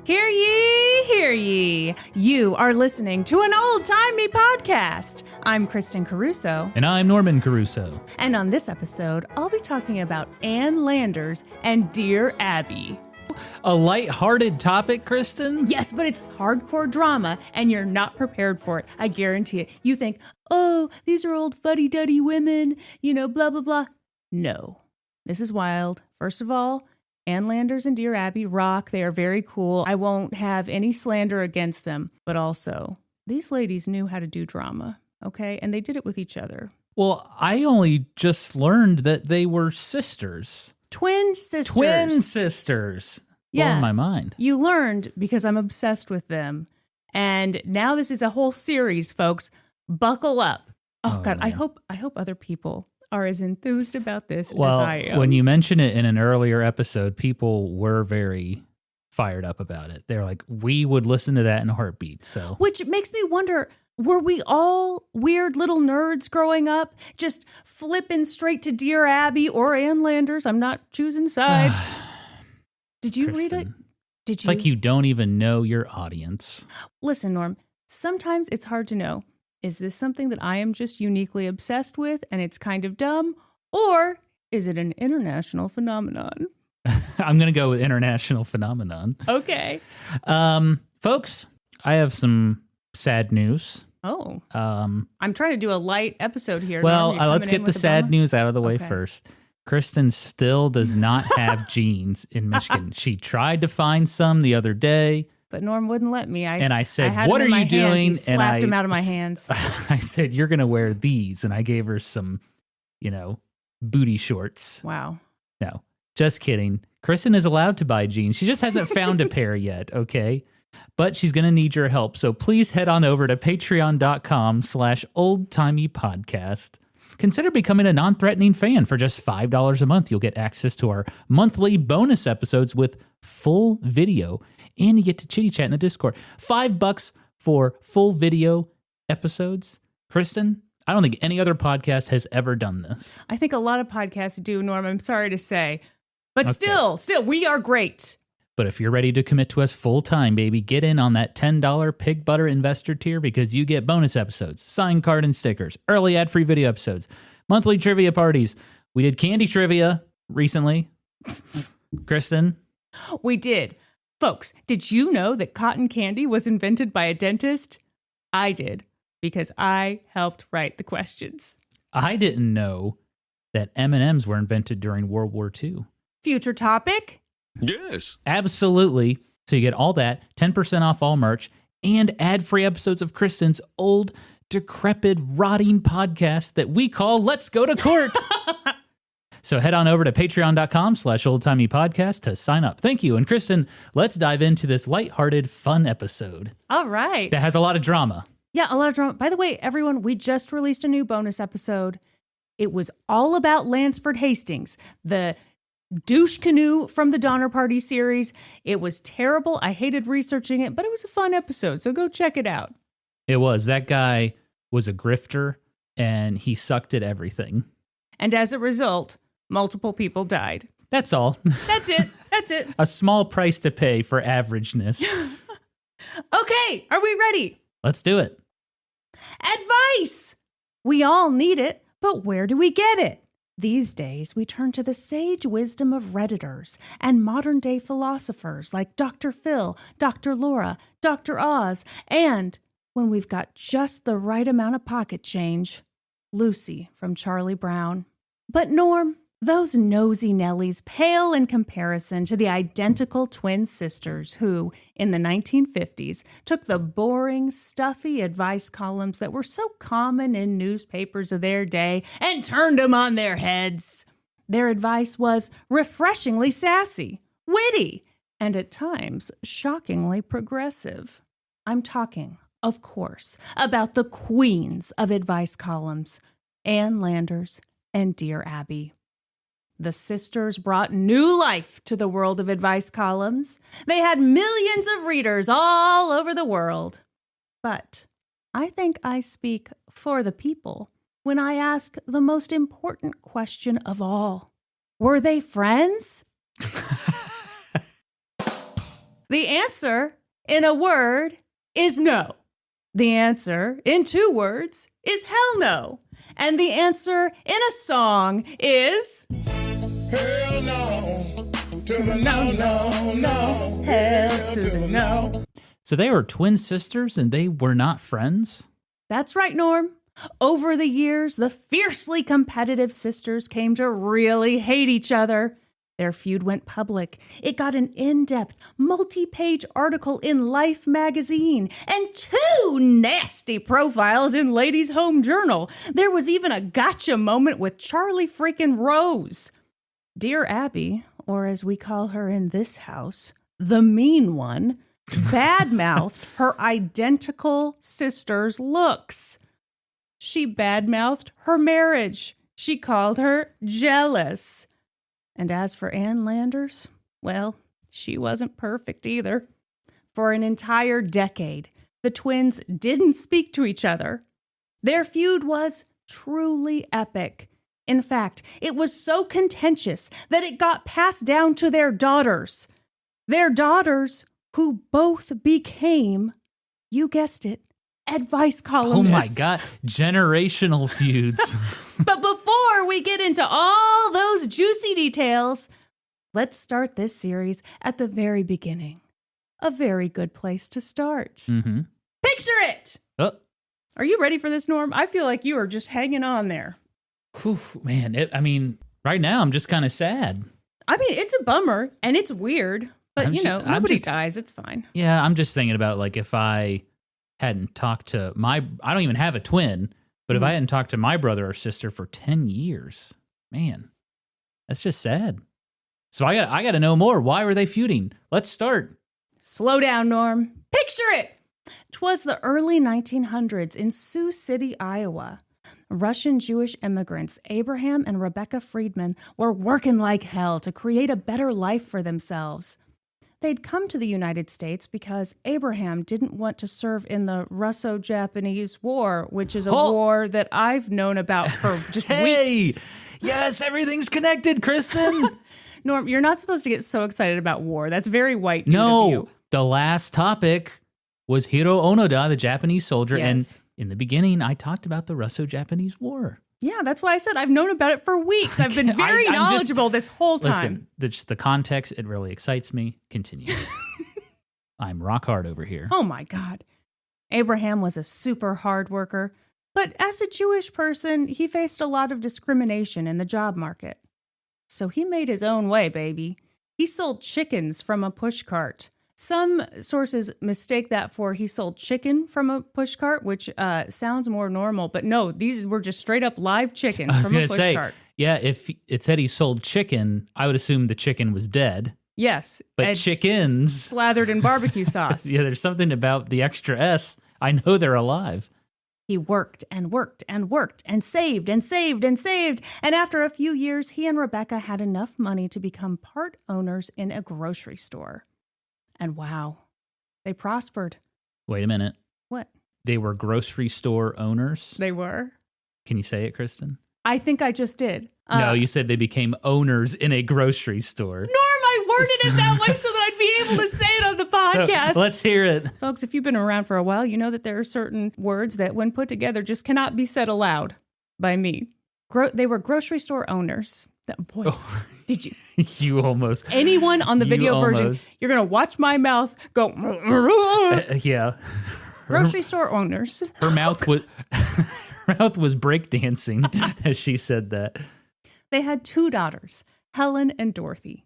Hear ye, hear ye. You are listening to an old-timey podcast. I'm Kristin Caruso. And I'm Norman Caruso. And on this episode, I'll be talking about Ann Landers and Dear Abby. A light-hearted topic, Kristin? Yes, but it's hardcore drama, and you're not prepared for it. I guarantee it. You think, oh, these are old fuddy-duddy women, blah, blah, blah. No, this is wild. First of all, Ann Landers and Dear Abby rock. They are very cool. I won't have any slander against them. But also, these ladies knew how to do drama, okay? And they did it with each other. Well, I only just learned that they were sisters. Twin sisters. Twin sisters. Yeah. Blowing my mind. You learned because I'm obsessed with them. And now this is a whole series, folks. Buckle up. Oh God, man. I hope other people are as enthused about this as Well, I am. when you mentioned it in an earlier episode, people were very fired up about it. They're like, we would listen to that in a heartbeat. So, which makes me wonder, were we all weird little nerds growing up, just flipping straight to Dear Abby or Ann Landers? I'm not choosing sides. Did you read it? It's like you don't even know your audience. Listen, Norm, sometimes it's hard to know. Is this something that I am just uniquely obsessed with and it's kind of dumb? Or is it an international phenomenon? I'm going to go with international phenomenon. Okay. Folks, I have some sad news. Oh. I'm trying to do a light episode here. Well, Norm, let's get the sad news out of the way first. Kristin still does not have jeans in Michigan. She tried to find some the other day. But Norm wouldn't let me. I said, what are you doing? He slapped him out of my hands. I said, you're going to wear these. And I gave her some, booty shorts. Wow. No, just kidding. Kristin is allowed to buy jeans. She just hasn't found a pair yet, okay? But she's going to need your help. So please head on over to patreon.com/oldtimeypodcast. Consider becoming a non-threatening fan. For just $5 a month, you'll get access to our monthly bonus episodes with full video. And you get to chitty chat in the Discord. $5 for full video episodes. Kristin, I don't think any other podcast has ever done this. I think a lot of podcasts do, Norm. I'm sorry to say. But still, we are great. But if you're ready to commit to us full time, baby, get in on that $10 Pig Butter Investor tier because you get bonus episodes, signed card and stickers, early ad-free video episodes, monthly trivia parties. We did candy trivia recently. Kristin? We did. Folks, did you know that cotton candy was invented by a dentist? I did, because I helped write the questions. I didn't know that M&Ms were invented during World War II. Future topic? Yes. Absolutely. So you get all that, 10% off all merch, and ad-free episodes of Kristin's old, decrepit, rotting podcast that we call Let's Go to Court. So head on over to patreon.com/oldtimeypodcast to sign up. Thank you. And Kristin, let's dive into this lighthearted, fun episode. All right. That has a lot of drama. Yeah, a lot of drama. By the way, everyone, we just released a new bonus episode. It was all about Lansford Hastings, the douche canoe from the Donner Party series. It was terrible. I hated researching it, but it was a fun episode. So go check it out. It was. That guy was a grifter, and he sucked at everything. And as a result, multiple people died. That's all. That's it. That's it. A small price to pay for averageness. Okay, are we ready? Let's do it. Advice! We all need it, but where do we get it? These days, we turn to the sage wisdom of Redditors and modern-day philosophers like Dr. Phil, Dr. Laura, Dr. Oz, and, when we've got just the right amount of pocket change, Lucy from Charlie Brown. But Norm, those nosy Nellies pale in comparison to the identical twin sisters who, in the 1950s, took the boring, stuffy advice columns that were so common in newspapers of their day and turned them on their heads. Their advice was refreshingly sassy, witty, and at times shockingly progressive. I'm talking, of course, about the queens of advice columns, Ann Landers and Dear Abby. The sisters brought new life to the world of advice columns. They had millions of readers all over the world. But I think I speak for the people when I ask the most important question of all. Were they friends? The answer, in a word, is no. The answer, in 2 words, is hell no. And the answer in a song is... Hell no. To the no, no, no. Hell to the no. So they were twin sisters and they were not friends? That's right, Norm. Over the years, the fiercely competitive sisters came to really hate each other. Their feud went public. It got an in-depth, multi-page article in Life magazine and 2 nasty profiles in Ladies' Home Journal. There was even a gotcha moment with Charlie freaking Rose. Dear Abby, or as we call her in this house, the mean one, badmouthed her identical sister's looks. She badmouthed her marriage. She called her jealous. And as for Ann Landers, well, she wasn't perfect either. For an entire decade, the twins didn't speak to each other. Their feud was truly epic. In fact, it was so contentious that it got passed down to their daughters. Their daughters, who both became, you guessed it, advice columnists. Oh my God, generational feuds. But before we get into all those juicy details, let's start this series at the very beginning. A very good place to start. Mm-hmm. Picture it! Oh. Are you ready for this, Norm? I feel like you are just hanging on there. Whew, man, right now I'm just kind of sad. I mean, it's a bummer and it's weird, but nobody dies. It's fine. Yeah, I'm just thinking about like if I hadn't talked to I don't even have a twin, but if I hadn't talked to my brother or sister for 10 years, man, that's just sad. So I got to know more. Why were they feuding? Let's start. Slow down, Norm. Picture it. 'Twas the early 1900s in Sioux City, Iowa. Russian Jewish immigrants Abraham and Rebecca Friedman were working like hell to create a better life for themselves. They'd come to the United States because Abraham didn't want to serve in the Russo-Japanese War, which is a war that I've known about for just weeks. Yes, everything's connected, Kristin. Norm, you're not supposed to get so excited about war. That's very white of No, you. the last topic was Hiro Onoda, the Japanese soldier. Yes. And in the beginning, I talked about the Russo-Japanese War. Yeah, that's why I said I've known about it for weeks. I've been very knowledgeable this whole time. Listen, the context, it really excites me. Continue. I'm rock hard over here. Oh my God. Abraham was a super hard worker, but as a Jewish person, he faced a lot of discrimination in the job market. So he made his own way, baby. He sold chickens from a pushcart. Some sources mistake that for he sold chicken from a pushcart, which sounds more normal. But no, these were just straight up live chickens from a pushcart. Yeah, if it said he sold chicken, I would assume the chicken was dead. Yes. But chickens slathered in barbecue sauce. Yeah, there's something about the extra S. I know they're alive. He worked and worked and worked and saved and saved and saved. And after a few years, he and Rebecca had enough money to become part owners in a grocery store. And wow, they prospered. Wait a minute. What? They were grocery store owners? They were. Can you say it, Kristin? I think I just did. No, you said they became owners in a grocery store. Norm, I worded it that way so that I'd be able to say it on the podcast. So, let's hear it. Folks, if you've been around for a while, you know that there are certain words that when put together just cannot be said aloud by me. They were grocery store owners. Boy, did you? You almost. Anyone on the video version, you're going to watch my mouth go. Yeah. Grocery store owners. Her mouth was breakdancing as she said that. They had 2 daughters, Helen and Dorothy.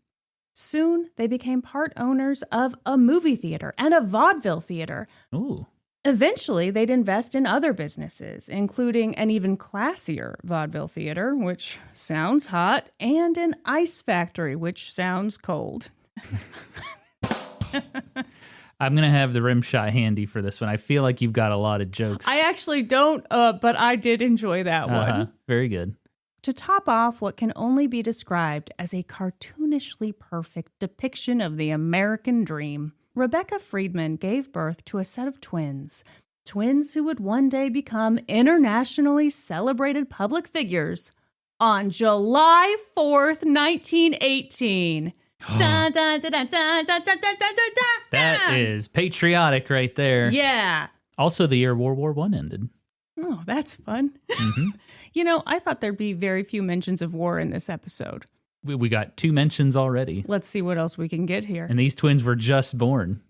Soon, they became part owners of a movie theater and a vaudeville theater. Ooh. Eventually, they'd invest in other businesses, including an even classier vaudeville theater, which sounds hot, and an ice factory, which sounds cold. I'm going to have the rim shot handy for this one. I feel like you've got a lot of jokes. I actually don't, but I did enjoy that one. Very good. To top off what can only be described as a cartoonishly perfect depiction of the American dream, Rebecca Friedman gave birth to a set of twins who would one day become internationally celebrated public figures on July 4th, 1918. Dun, dun, dun, dun, dun, dun, dun, dun, dun, dun. That is patriotic right there. Yeah. Also, the year World War I ended. Oh, that's fun. Mm-hmm. I thought there'd be very few mentions of war in this episode. We got 2 mentions already. Let's see what else we can get here. And these twins were just born.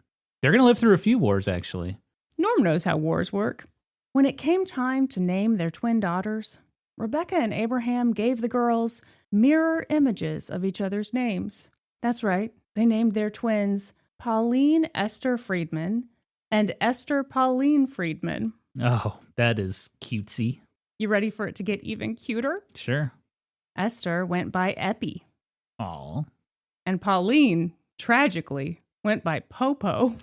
They're going to live through a few wars, actually. Norm knows how wars work. When it came time to name their twin daughters, Rebecca and Abraham gave the girls mirror images of each other's names. That's right. They named their twins Pauline Esther Friedman and Esther Pauline Friedman. Oh, that is cutesy. You ready for it to get even cuter? Sure. Esther went by Epi, Aw. and Pauline, tragically, went by Popo.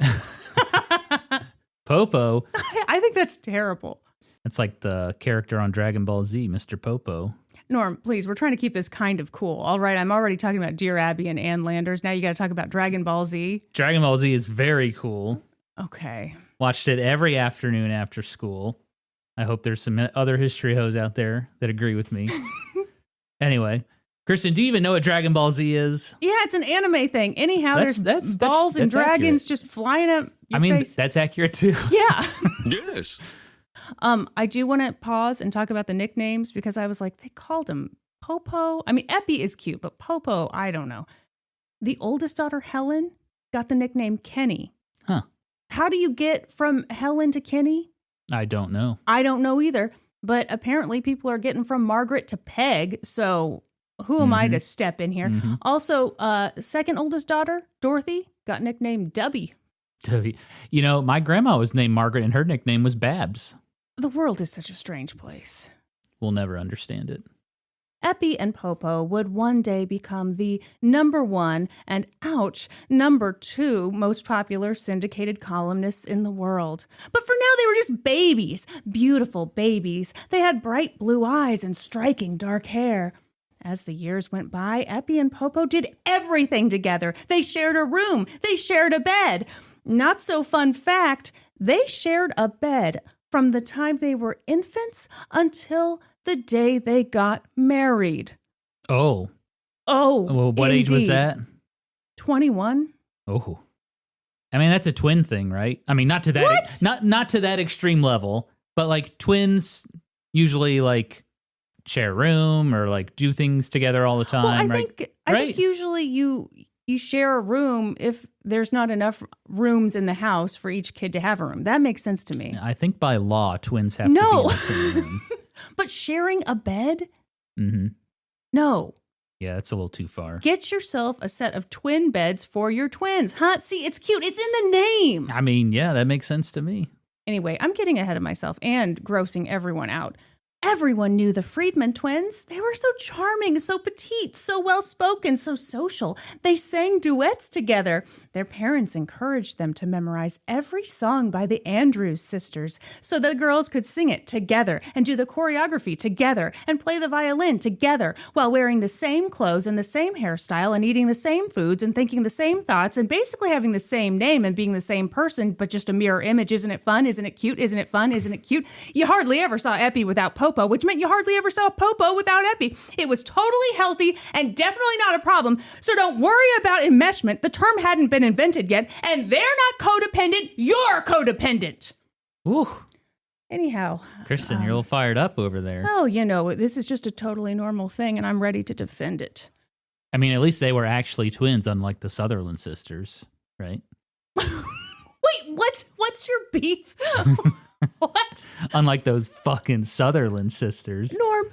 Popo. I think that's terrible. That's like the character on Dragon Ball Z, Mr. Popo. Norm, please, we're trying to keep this kind of cool. All right, I'm already talking about Dear Abby and Ann Landers. Now you got to talk about Dragon Ball Z. Dragon Ball Z is very cool. Okay. Watched it every afternoon after school. I hope there's some other history hoes out there that agree with me. Anyway, Kristin, do you even know what Dragon Ball Z is? Yeah, it's an anime thing. Anyhow, That's there's balls and accurate. dragons just flying up your face. That's accurate too. Yeah. Yes. I do want to pause and talk about the nicknames because I was like, they called him Popo. I mean, Epi is cute, but Popo, I don't know. The oldest daughter, Helen, got the nickname Kenny. Huh. How do you get from Helen to Kenny? I don't know. I don't know either, but apparently people are getting from Margaret to Peg, so who am I to step in here? Mm-hmm. Also, second oldest daughter, Dorothy, got nicknamed Dubby. My grandma was named Margaret and her nickname was Babs. The world is such a strange place. We'll never understand it. Epi and Popo would one day become the number 1 and, ouch, number 2 most popular syndicated columnists in the world. But for now, they were just babies, beautiful babies. They had bright blue eyes and striking dark hair. As the years went by, Epi and Popo did everything together. They shared a room. They shared a bed. Not so fun fact, they shared a bed from the time they were infants until the day they got married. Oh. Oh, Well, what age was indeed. that? 21. Oh. I mean, that's a twin thing, right? I mean, not to that not to that extreme level, but like twins usually like share a room or like do things together all the time, Well, I right? think usually you share a room if there's not enough rooms in the house for each kid to have a room. That makes sense to me. I think by law, twins have to be in the same room. But sharing a bed? Mm-hmm. No. Yeah, that's a little too far. Get yourself a set of twin beds for your twins, huh? See, it's cute. It's in the name. I mean, yeah, that makes sense to me. Anyway, I'm getting ahead of myself and grossing everyone out. Everyone knew the Friedman twins. They were so charming, so petite, so well-spoken, so social. They sang duets together. Their parents encouraged them to memorize every song by the Andrews sisters so the girls could sing it together and do the choreography together and play the violin together while wearing the same clothes and the same hairstyle and eating the same foods and thinking the same thoughts and basically having the same name and being the same person, but just a mirror image. Isn't it fun? Isn't it cute? Isn't it fun? Isn't it cute? You hardly ever saw Epi without Popo, which meant you hardly ever saw Popo without Epi. It was totally healthy and definitely not a problem. So don't worry about enmeshment. The term hadn't been invented yet, and they're not codependent. You're codependent. Ooh. Anyhow. Kristin, you're a little fired up over there. Well, this is just a totally normal thing, and I'm ready to defend it. I mean, at least they were actually twins, unlike the Sutherland sisters, right? Wait, what's your beef? What? Unlike those fucking Sutherland sisters. Norm,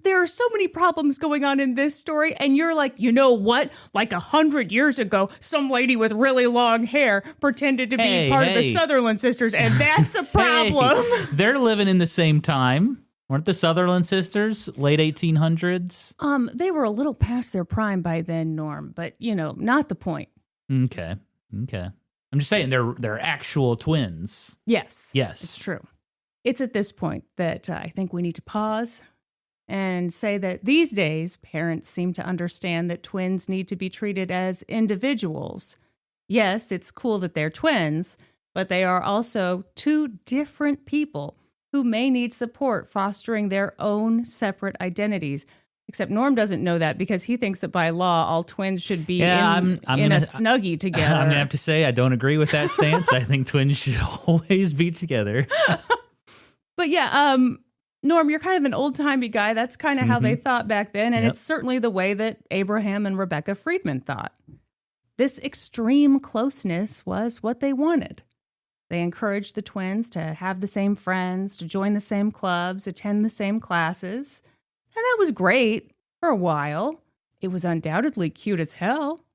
there are so many problems going on in this story, and you're like, you know what? Like 100 years ago, some lady with really long hair pretended to be part of the Sutherland sisters, and that's a problem. Hey, they're living in the same time. Weren't the Sutherland sisters late 1800s? They were a little past their prime by then, Norm, but, not the point. Okay. I'm just saying they're actual twins. Yes. Yes. It's true. It's at this point that I think we need to pause and say that these days, parents seem to understand that twins need to be treated as individuals. Yes, it's cool that they're twins, but they are also two different people who may need support fostering their own separate identities. Except Norm doesn't know that because he thinks that by law, all twins should be in a snuggie together. I'm going to have to say I don't agree with that stance. I think twins should always be together. But yeah, Norm, you're kind of an old-timey guy. That's kind of how they thought back then. And it's certainly the way that Abraham and Rebecca Friedman thought. This extreme closeness was what they wanted. They encouraged the twins to have the same friends, to join the same clubs, attend the same classes. And that was great for a while. It was undoubtedly cute as hell.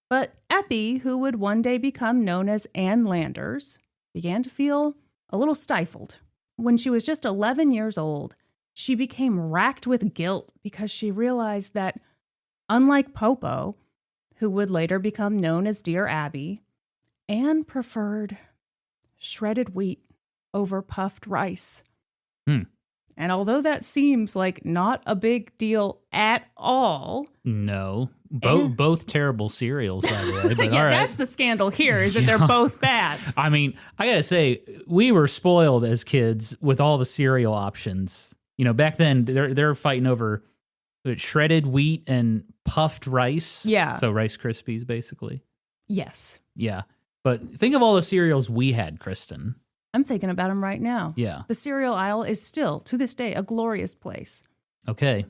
But Eppie, who would one day become known as Ann Landers, began to feel a little stifled. When she was just 11 years old, she became racked with guilt because she realized that, unlike Popo, who would later become known as Dear Abby, Ann preferred shredded wheat over puffed rice. And although that seems like not a big deal at all. No. Both terrible cereals, by the way. But yeah, all right. That's the scandal here, is that they're both bad. I mean, I got to say, we were spoiled as kids with all the cereal options. You know, back then, they're fighting over shredded wheat and puffed rice. Yeah. So Rice Krispies, basically. Yes. Yeah. But think of all the cereals we had, Kristin. I'm thinking about them right now. Yeah. The cereal aisle is still, to this day, a glorious place. Okay.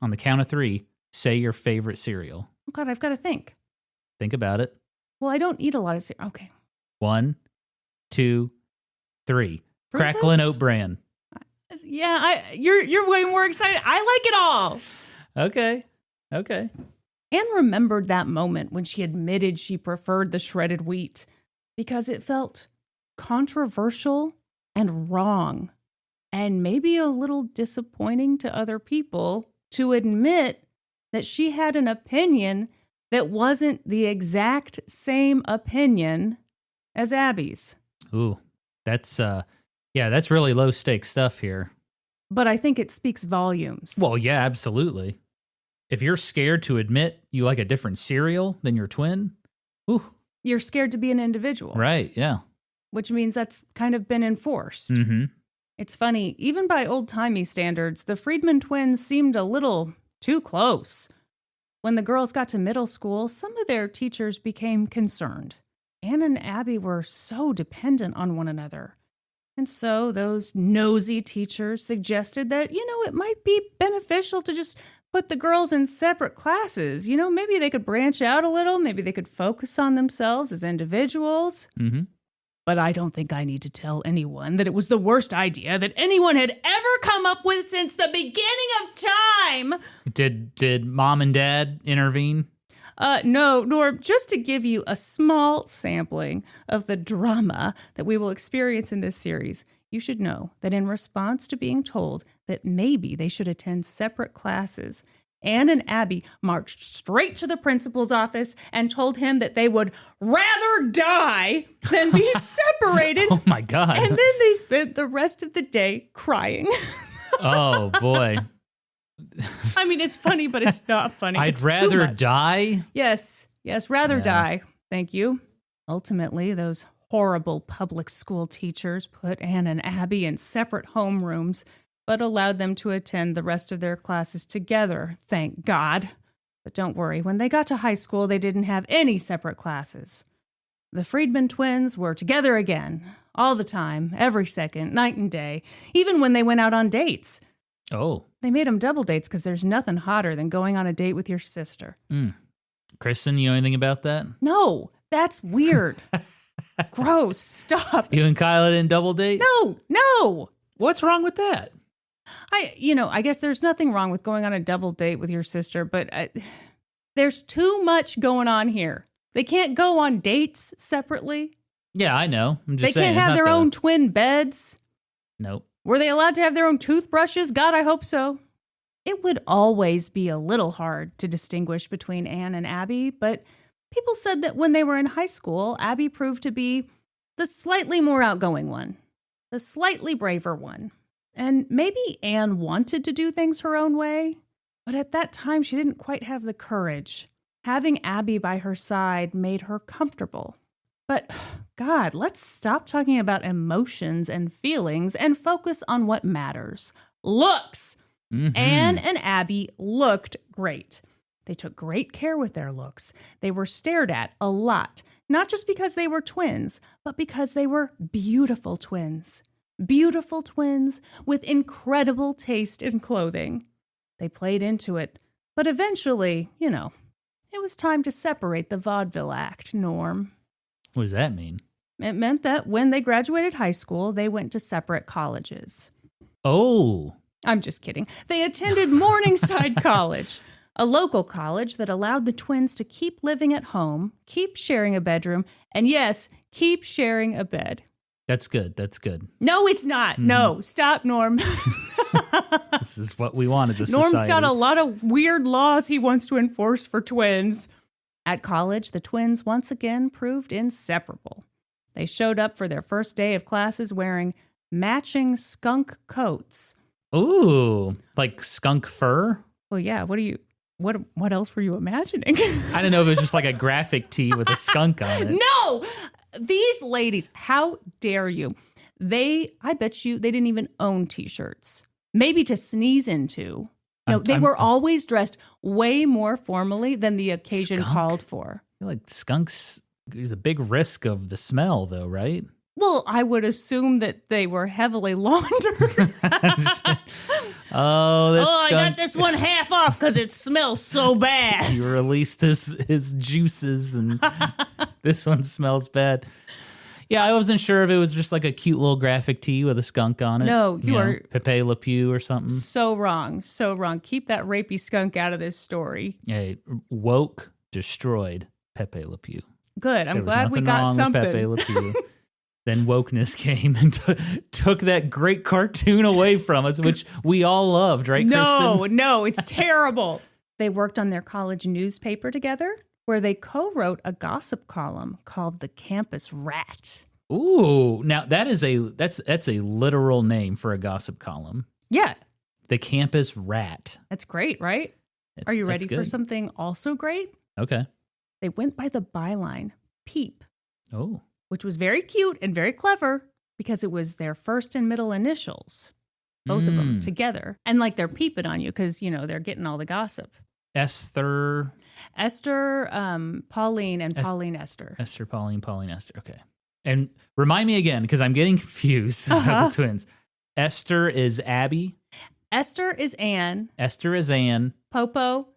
On the count of 3, say your favorite cereal. Oh, God, I've got to think. Think about it. Well, I don't eat a lot of cereal. Okay. 1, 2, 3. Fruit Cracklin' Loops? Oat Bran. Yeah, you're way more excited. I like it all. Okay. Anne remembered that moment when she admitted she preferred the shredded wheat because it felt controversial and wrong, and maybe a little disappointing to other people to admit that she had an opinion that wasn't the exact same opinion as Abby's. Ooh, that's really low stakes stuff here. But I think it speaks volumes. Well, yeah, absolutely. If you're scared to admit you like a different cereal than your twin, ooh. You're scared to be an individual. Right, yeah. Which means that's kind of been enforced. Mm-hmm. It's funny, even by old-timey standards, the Friedman twins seemed a little too close. When the girls got to middle school, some of their teachers became concerned. Anne and Abby were so dependent on one another. And so those nosy teachers suggested that, it might be beneficial to just put the girls in separate classes. Maybe they could branch out a little. Maybe they could focus on themselves as individuals. Mm-hmm. But I don't think I need to tell anyone that it was the worst idea that anyone had ever come up with since the beginning of time. Did mom and dad intervene? No, Norm, just to give you a small sampling of the drama that we will experience in this series, you should know that in response to being told that maybe they should attend separate classes, Anne and Abby marched straight to the principal's office and told him that they would rather die than be separated. Oh, my God. And then they spent the rest of the day crying. Oh, boy. I mean, it's funny, but it's not funny. I'd It's too rather much. die. Yes, rather Yeah. die. Thank you. Ultimately, those horrible public school teachers put Anne and Abby in separate homerooms, but allowed them to attend the rest of their classes together, thank God. But don't worry, when they got to high school, they didn't have any separate classes. The Friedman twins were together again, all the time, every second, night and day, even when they went out on dates. Oh. They made them double dates because there's nothing hotter than going on a date with your sister. Kristin, you know anything about that? No, that's weird. Gross, stop. You and Kyla didn't double date? No. What's wrong with that? I guess there's nothing wrong with going on a double date with your sister, but there's too much going on here. They can't go on dates separately. Yeah, I know. I'm just They saying. can't have their own twin beds. Nope. Were they allowed to have their own toothbrushes? God, I hope so. It would always be a little hard to distinguish between Anne and Abby, but people said that when they were in high school, Abby proved to be the slightly more outgoing one, the slightly braver one. And maybe Anne wanted to do things her own way, but at that time she didn't quite have the courage. Having Abby by her side made her comfortable. But God, let's stop talking about emotions and feelings and focus on what matters. Looks! Anne and Abby looked great. They took great care with their looks. They were stared at a lot, not just because they were twins, but because they were beautiful twins. Beautiful twins with incredible taste in clothing. They played into it, but eventually, it was time to separate the vaudeville act, Norm. What does that mean? It meant that when they graduated high school, they went to separate colleges. Oh. I'm just kidding. They attended Morningside College, a local college that allowed the twins to keep living at home, keep sharing a bedroom, and yes, keep sharing a bed. That's good. That's good. No, it's not. No, stop, Norm. This is what we want as a Norm's society. got a lot of weird laws he wants to enforce for twins. At college, the twins once again proved inseparable. They showed up for their first day of classes wearing matching skunk coats. Ooh, like skunk fur? Well, yeah, what else were you imagining? I don't know if it was just like a graphic tee with a skunk on it. No! These ladies, how dare you? I bet you they didn't even own t-shirts. Maybe to sneeze into. No, they were always dressed way more formally than the occasion called for. I feel like skunks, there's a big risk of the smell though, right? Well, I would assume that they were heavily laundered. I got this one half off because it smells so bad. He released his juices and this one smells bad. Yeah, I wasn't sure if it was just like a cute little graphic tee with a skunk on it. No, you are Pepe Le Pew or something. So wrong. So wrong. Keep that rapey skunk out of this story. Hey, woke destroyed Pepe Le Pew. Good. I'm glad we got something. Pepe Le Pew. Then wokeness came and took that great cartoon away from us, which we all loved, right, Kristin? No, it's terrible. They worked on their college newspaper together, where they co-wrote a gossip column called The Campus Rat. Ooh, now that's a literal name for a gossip column. Yeah. The Campus Rat. That's great, right? Are you ready for something also great? Okay. They went by the byline, Peep. Oh. Which was very cute and very clever because it was their first and middle initials, both of them together. And like they're peeping on you because, they're getting all the gossip. Esther, Pauline, and Pauline Esther. Esther, Pauline Esther. Okay. And remind me again, because I'm getting confused about the twins. Esther is Abby. Esther is Anne. Esther is Anne. Popo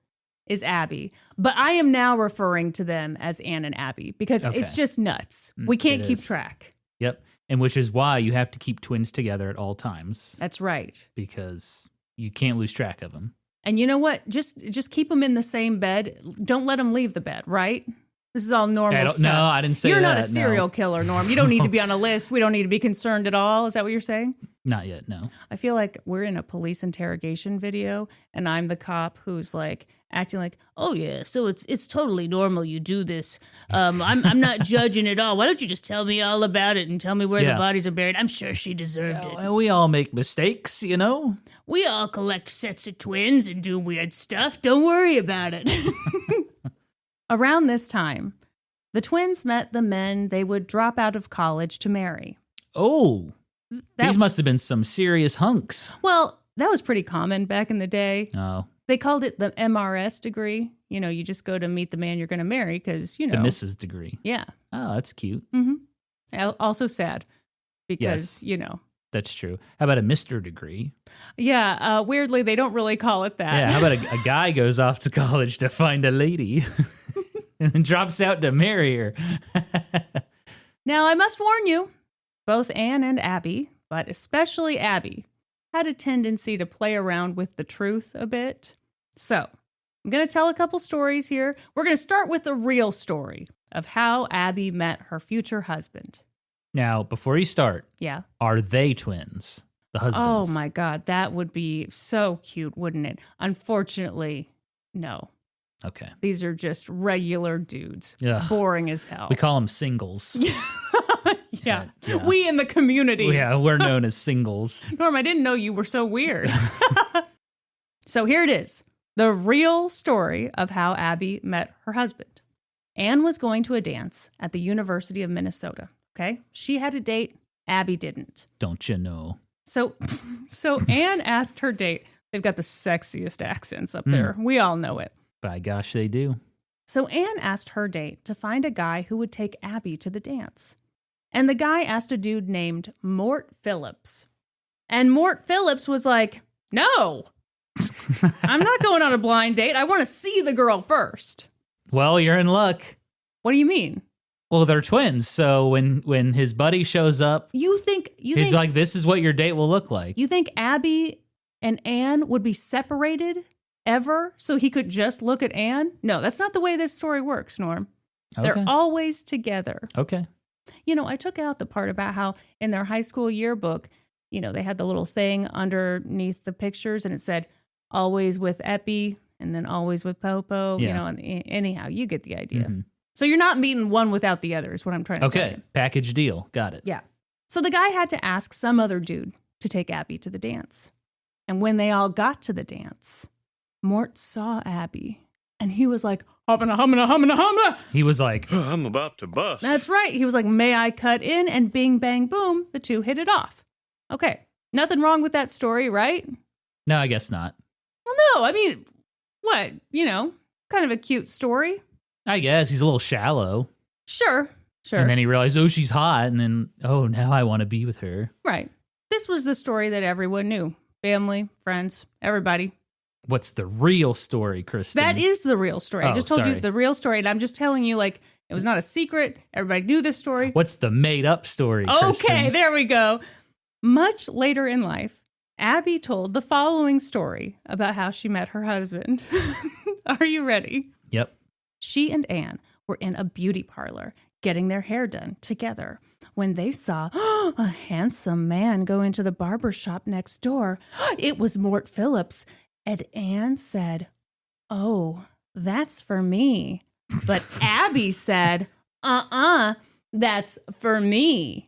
is Abby. But I am now referring to them as Anne and Abby because it's just nuts. We can't keep track. Yep. And which is why you have to keep twins together at all times. That's right. Because you can't lose track of them. And you know what? Just keep them in the same bed. Don't let them leave the bed, right? This is all normal stuff. No, I didn't say that. You're not a serial killer, Norm. You don't need to be on a list. We don't need to be concerned at all. Is that what you're saying? Not yet, no. I feel like we're in a police interrogation video, and I'm the cop who's like acting like, oh yeah, so it's totally normal you do this. I'm not judging at all. Why don't you just tell me all about it and tell me where the bodies are buried? I'm sure she deserved it. Well, we all make mistakes, We all collect sets of twins and do weird stuff. Don't worry about it. Around this time, the twins met the men they would drop out of college to marry. Oh, these must have been some serious hunks. Well, that was pretty common back in the day. Oh. They called it the MRS degree. You just go to meet the man you're going to marry because, The Mrs. degree. Yeah. Oh, that's cute. Mm-hmm. Also sad because, That's true. How about a Mr. degree? Yeah. Weirdly, they don't really call it that. Yeah. How about a guy goes off to college to find a lady and then drops out to marry her? Now, I must warn you, both Anne and Abby, but especially Abby, had a tendency to play around with the truth a bit. So I'm going to tell a couple stories here. We're going to start with the real story of how Abby met her future husband. Now, before you start, are they twins? The husbands? Oh my God, that would be so cute, wouldn't it? Unfortunately, no. Okay. These are just regular dudes. Ugh. Boring as hell. We call them singles. Yeah. We in the community. Yeah, we're known as singles. Norm, I didn't know you were so weird. So here it is. The real story of how Abby met her husband. Anne was going to a dance at the University of Minnesota. Okay? She had a date. Abby didn't. Don't you know? So Anne asked her date, They've got the sexiest accents up there. We all know it. By gosh, they do. So Anne asked her date to find a guy who would take Abby to the dance. And the guy asked a dude named Mort Phillips. And Mort Phillips was like, no, I'm not going on a blind date. I want to see the girl first. Well, you're in luck. What do you mean? Well, they're twins, so when his buddy shows up, he's like, this is what your date will look like. You think Abby and Anne would be separated ever so he could just look at Anne? No, that's not the way this story works, Norm. Okay. They're always together. Okay. You know, I took out the part about how in their high school yearbook, you know, they had the little thing underneath the pictures and it said, always with Epi and then always with Popo, you know, and anyhow, you get the idea. Mm-hmm. So you're not meeting one without the other is what I'm trying to tell you. Okay, package deal. Got it. Yeah. So the guy had to ask some other dude to take Abby to the dance. And when they all got to the dance, Mort saw Abby and he was like, humma. He was like, I'm about to bust. That's right. He was like, may I cut in? And bing, bang, boom, the two hit it off. Okay. Nothing wrong with that story, right? no, I guess not. Well, no. I mean, what? You know, kind of a cute story. I guess he's a little shallow. Sure. And then he realized, oh, she's hot. And then, oh, now I want to be with her. Right. This was the story that everyone knew. Family, friends, everybody. What's the real story, Kristin? That is the real story. I Oh, just told sorry. you the real story, and I'm just telling you, like, it was not a secret. Everybody knew this story. What's the made-up story, Okay, Kristin? there we go. Much later in life, Abby told the following story about how she met her husband. Are you ready? Yep. She and Anne were in a beauty parlor getting their hair done together when they saw a handsome man go into the barber shop next door. It was Mort Phillips. And Anne said, oh, that's for me. But Abby said, that's for me.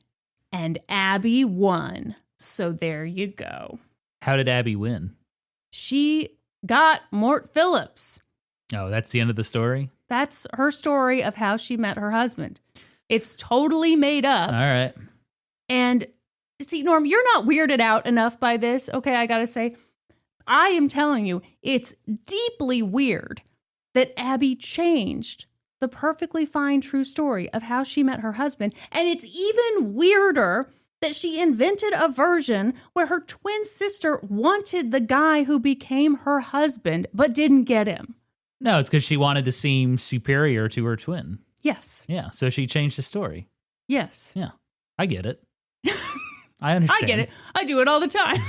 And Abby won. So there you go. How did Abby win? She got Mort Phillips. Oh, that's the end of the story? That's her story of how she met her husband. It's totally made up. All right. And see, Norm, you're not weirded out enough by this. Okay, I gotta say, I am telling you, it's deeply weird that Abby changed the perfectly fine true story of how she met her husband. And it's even weirder that she invented a version where her twin sister wanted the guy who became her husband, but didn't get him. No, it's because she wanted to seem superior to her twin. Yes. Yeah, so she changed the story. Yes. Yeah, I get it. I understand. I get it. I do it all the time.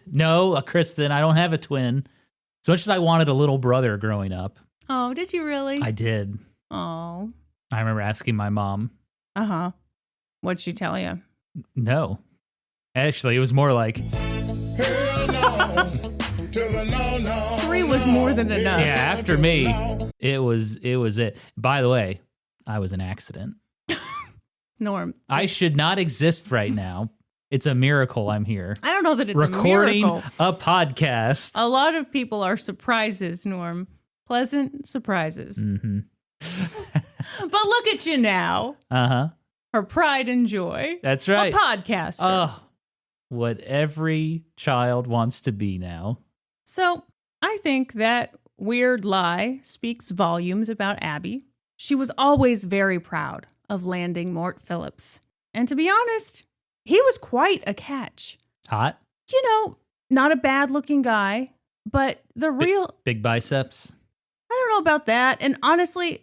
No, Kristin, I don't have a twin. As much as I wanted a little brother growing up. Oh, did you really? I did. Oh. I remember asking my mom. Uh-huh. What'd she tell you? No. Actually, it was more like... Hell no. To the no. 3 was more than enough. Yeah, after me, it was it. By the way, I was an accident. Norm. I should not exist right now. It's a miracle I'm here. I don't know that it's recording a miracle. a podcast. A lot of people are surprises, Norm. Pleasant surprises. Mm-hmm. But look at you now. Uh-huh. Her pride and joy. That's right. A podcaster. Oh, what every child wants to be now. So I think that weird lie speaks volumes about Abby. She was always very proud of landing Mort Phillips. And to be honest, he was quite a catch. Hot? You know, not a bad looking guy, but the real... Big biceps? I don't know about that. And honestly,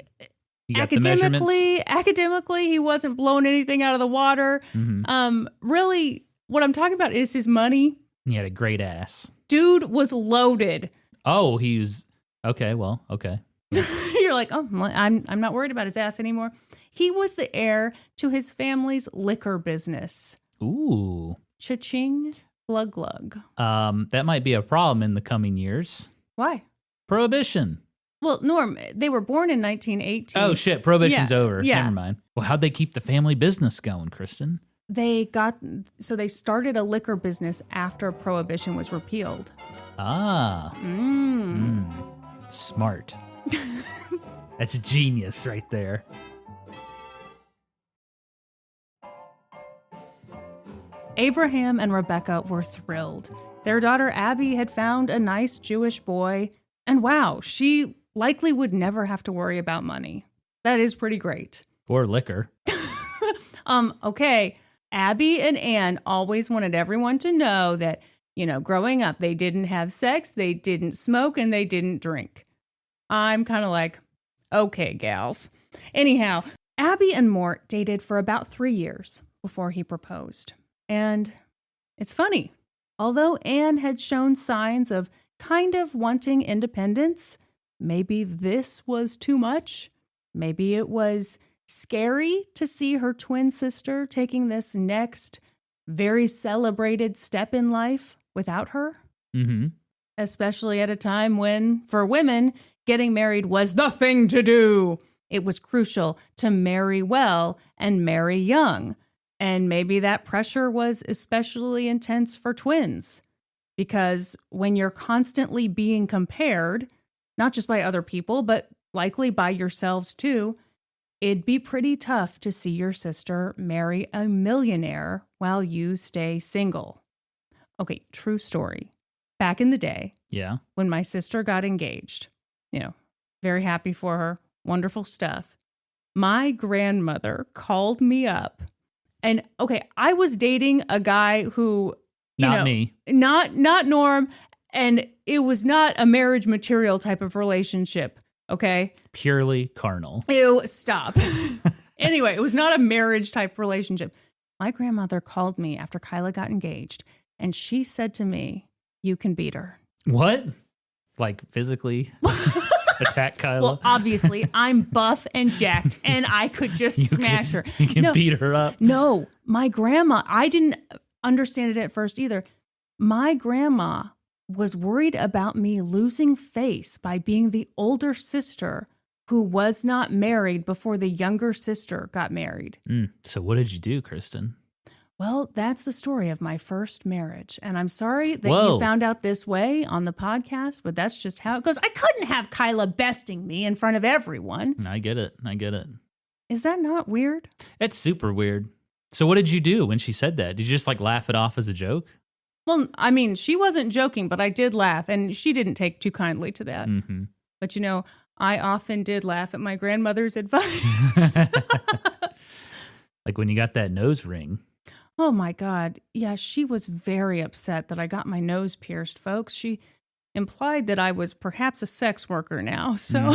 You got the measurements? academically, he wasn't blowing anything out of the water. Mm-hmm. Really, what I'm talking about is his money. He had a great ass. Dude was loaded. Oh, he was... Okay, well, okay. You're like, oh, well, I'm not worried about his ass anymore. He was the heir to his family's liquor business. Ooh. Cha-ching, glug glug. That might be a problem in the coming years. Why? Prohibition. Well, Norm, they were born in 1918. Oh, shit. Prohibition's over. Yeah. Never mind. Well, how'd they keep the family business going, Kristin? They started a liquor business after Prohibition was repealed. Ah. Smart. That's genius right there. Abraham and Rebecca were thrilled. Their daughter Abby had found a nice Jewish boy, and wow, she likely would never have to worry about money. That is pretty great. Or liquor. Okay. Abby and Anne always wanted everyone to know that, growing up, they didn't have sex, they didn't smoke, and they didn't drink. I'm kind of like, okay, gals. Anyhow, Abby and Mort dated for about 3 years before he proposed. And it's funny. Although Anne had shown signs of kind of wanting independence, maybe this was too much. Maybe it was scary to see her twin sister taking this next very celebrated step in life without her. Mm-hmm. Especially at a time when, for women, getting married was the thing to do. It was crucial to marry well and marry young. And maybe that pressure was especially intense for twins. Because when you're constantly being compared, not just by other people, but likely by yourselves too, it'd be pretty tough to see your sister marry a millionaire while you stay single. Okay, true story. Back in the day, Yeah. when my sister got engaged, very happy for her, wonderful stuff. My grandmother called me up. And okay, I was dating a guy who, Not me. not Norm, and it was not a marriage material type of relationship, okay? Purely carnal. Ew, stop. Anyway, it was not a marriage type relationship. My grandmother called me after Kyla got engaged, and she said to me, "You can beat her." What? Like physically attack Kyla? Well, obviously, I'm buff and jacked, and I could just smash her. You can beat her up. No, my grandma, I didn't understand it at first either. My grandma was worried about me losing face by being the older sister who was not married before the younger sister got married. So what did you do, Kristin? Well, that's the story of my first marriage. And I'm sorry that Whoa. you found out this way on the podcast, but that's just how it goes. I couldn't have Kyla besting me in front of everyone. I get it. Is that not weird? It's super weird. So what did you do when she said that? Did you just laugh it off as a joke? Well, I mean, she wasn't joking, but I did laugh, and she didn't take too kindly to that. Mm-hmm. But I often did laugh at my grandmother's advice. Like when you got that nose ring. Oh my God. Yeah, she was very upset that I got my nose pierced, folks. She implied that I was perhaps a sex worker now. So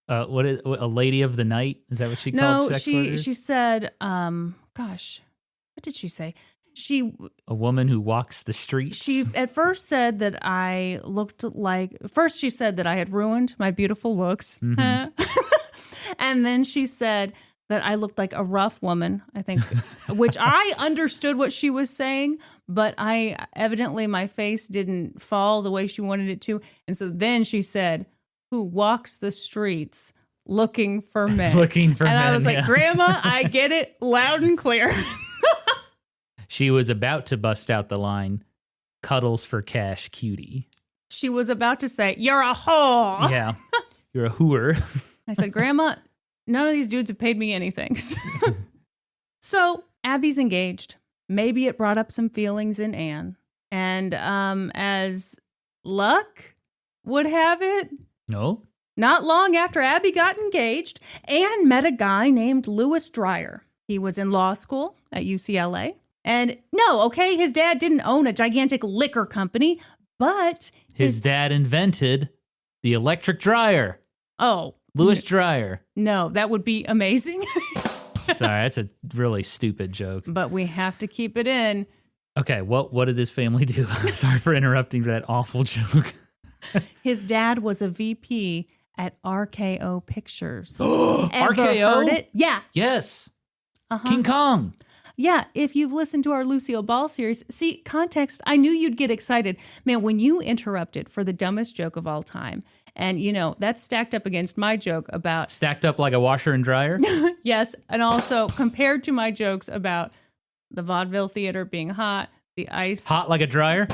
What is a lady of the night? Is that what she called sex workers? she said, gosh, what did she say? A woman who walks the streets. She at first said that I looked like, first she said that I had ruined my beautiful looks. Mm-hmm. And then she said that I looked like a rough woman, I think, which I understood what she was saying, but evidently my face didn't fall the way she wanted it to. And so then she said, who walks the streets looking for men. Looking for men. And I was like, yeah. Grandma, I get it loud and clear. She was about to bust out the line, cuddles for cash, cutie. She was about to say, you're a whore. Yeah, you're a hooer. I said, Grandma, none of these dudes have paid me anything. So Abby's engaged. Maybe it brought up some feelings in Anne. And as luck would have it, No? not long after Abby got engaged, Anne met a guy named Louis Dreyer. He was in law school at UCLA. And no, okay, his dad didn't own a gigantic liquor company, but His dad invented the electric dryer. Oh. Louis Dreyer. No, that would be amazing. Sorry, that's a really stupid joke. But we have to keep it in. Okay, what did his family do? Sorry for interrupting that awful joke. His dad was a VP at RKO Pictures. RKO? Heard it? Yeah. Yes. Uh-huh. King Kong. Yeah, if you've listened to our Lucille Ball series, see, context, I knew you'd get excited. Man, when you interrupted for the dumbest joke of all time, and that's stacked up against my joke about... Stacked up like a washer and dryer? Yes, and also compared to my jokes about the vaudeville theater being hot, the ice... Hot like a dryer?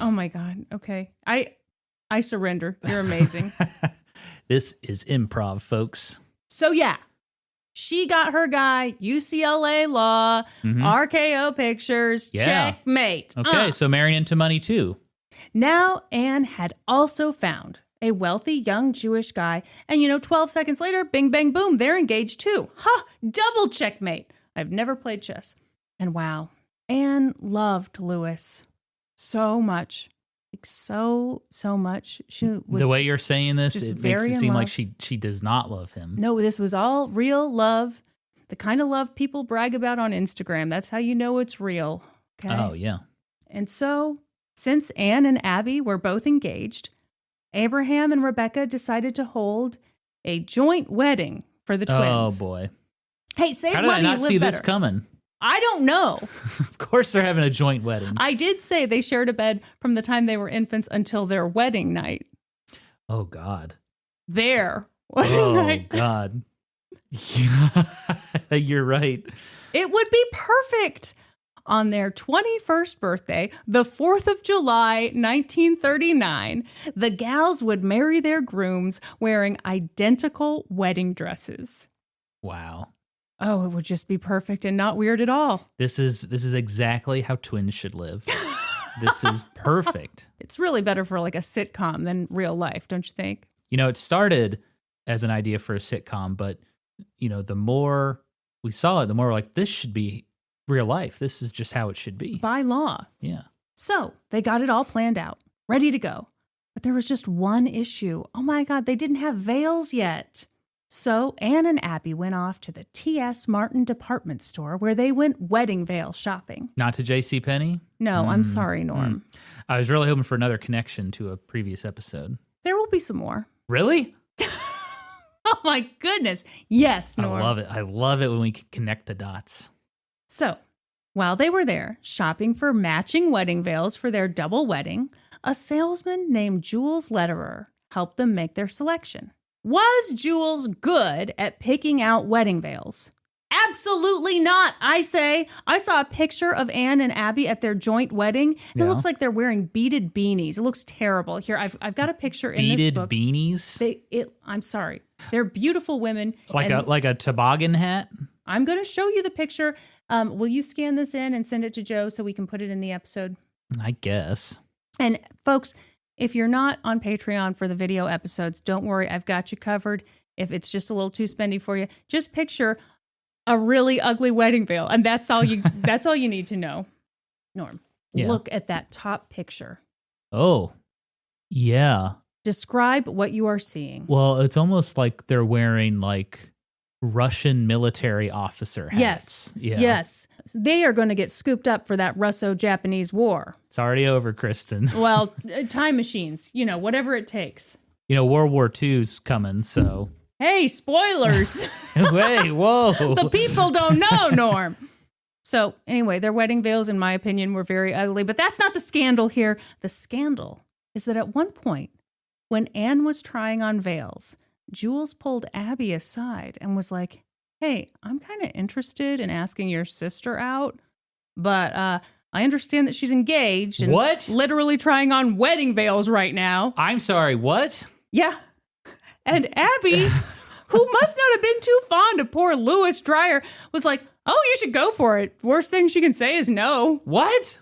Oh my God, okay. I surrender. You're amazing. This is improv, folks. So yeah, She got her guy, UCLA law, RKO pictures, checkmate. Okay, so marrying into money too. Now Anne had also found a wealthy young Jewish guy. And 12 seconds later, bing, bang, boom, they're engaged too. Ha! Double checkmate. I've never played chess. And wow, Anne loved Louis so much. Like so much. She was the way you're saying this, it makes it seem like she does not love him. No, this was all real love. The kind of love people brag about on Instagram. That's how you know it's real. Okay. Oh, yeah. And so, since Anne and Abby were both engaged, Abraham and Rebecca decided to hold a joint wedding for the twins. Oh, boy. Hey, save How did money, I not live see better. this coming? I don't know. Of course they're having a joint wedding. I did say they shared a bed from the time they were infants until their wedding night. Oh, God. Their wedding night. Oh, God. Yeah, you're right. It would be perfect. On their 21st birthday, the 4th of July, 1939, the gals would marry their grooms wearing identical wedding dresses. Wow. Oh, it would just be perfect and not weird at all. This is exactly how twins should live. This is perfect. It's really better for like a sitcom than real life, don't you think? It started as an idea for a sitcom, but the more we saw it, the more we're like, this should be real life. This is just how it should be. By law. Yeah. So they got it all planned out, ready to go. But there was just one issue. Oh my God, they didn't have veils yet. So Anne and Abby went off to the T.S. Martin department store where they went wedding veil shopping. Not to JCPenney? No, I'm sorry, Norm. I was really hoping for another connection to a previous episode. There will be some more. Really? Oh my goodness. Yes, Norm. I love it. I love it when we can connect the dots. So, while they were there shopping for matching wedding veils for their double wedding, a salesman named Jules Lederer helped them make their selection. Was Jules good at picking out wedding veils? Absolutely not, I say. I saw a picture of Anne and Abby at their joint wedding. And It looks like they're wearing beaded beanies. It looks terrible. Here, I've got a picture in this book. Beaded beanies? I'm sorry. They're beautiful women. Like a toboggan hat? I'm going to show you the picture. Will you scan this in and send it to Joe so we can put it in the episode? I guess. And folks, if you're not on Patreon for the video episodes, don't worry. I've got you covered. If it's just a little too spendy for you, just picture a really ugly wedding veil. And that's all you need to know. Norm, Look at that top picture. Oh, yeah. Describe what you are seeing. Well, it's almost like they're wearing like Russian military officer hats. Yes. Yeah. Yes. They are going to get scooped up for that Russo-Japanese war. It's already over, Kristin. Well, time machines, whatever it takes. World War II's coming, so. Hey, spoilers. Hey, whoa. The people don't know, Norm. So anyway, their wedding veils, in my opinion, were very ugly. But that's not the scandal here. The scandal is that at one point, when Anne was trying on veils, Jules pulled Abby aside and was like, hey, I'm kind of interested in asking your sister out, but I understand that she's engaged and What? literally trying on wedding veils right now. I'm sorry, what? Yeah. And Abby, who must not have been too fond of poor Louis Dreyer, was like, oh, you should go for it. Worst thing she can say is no. What?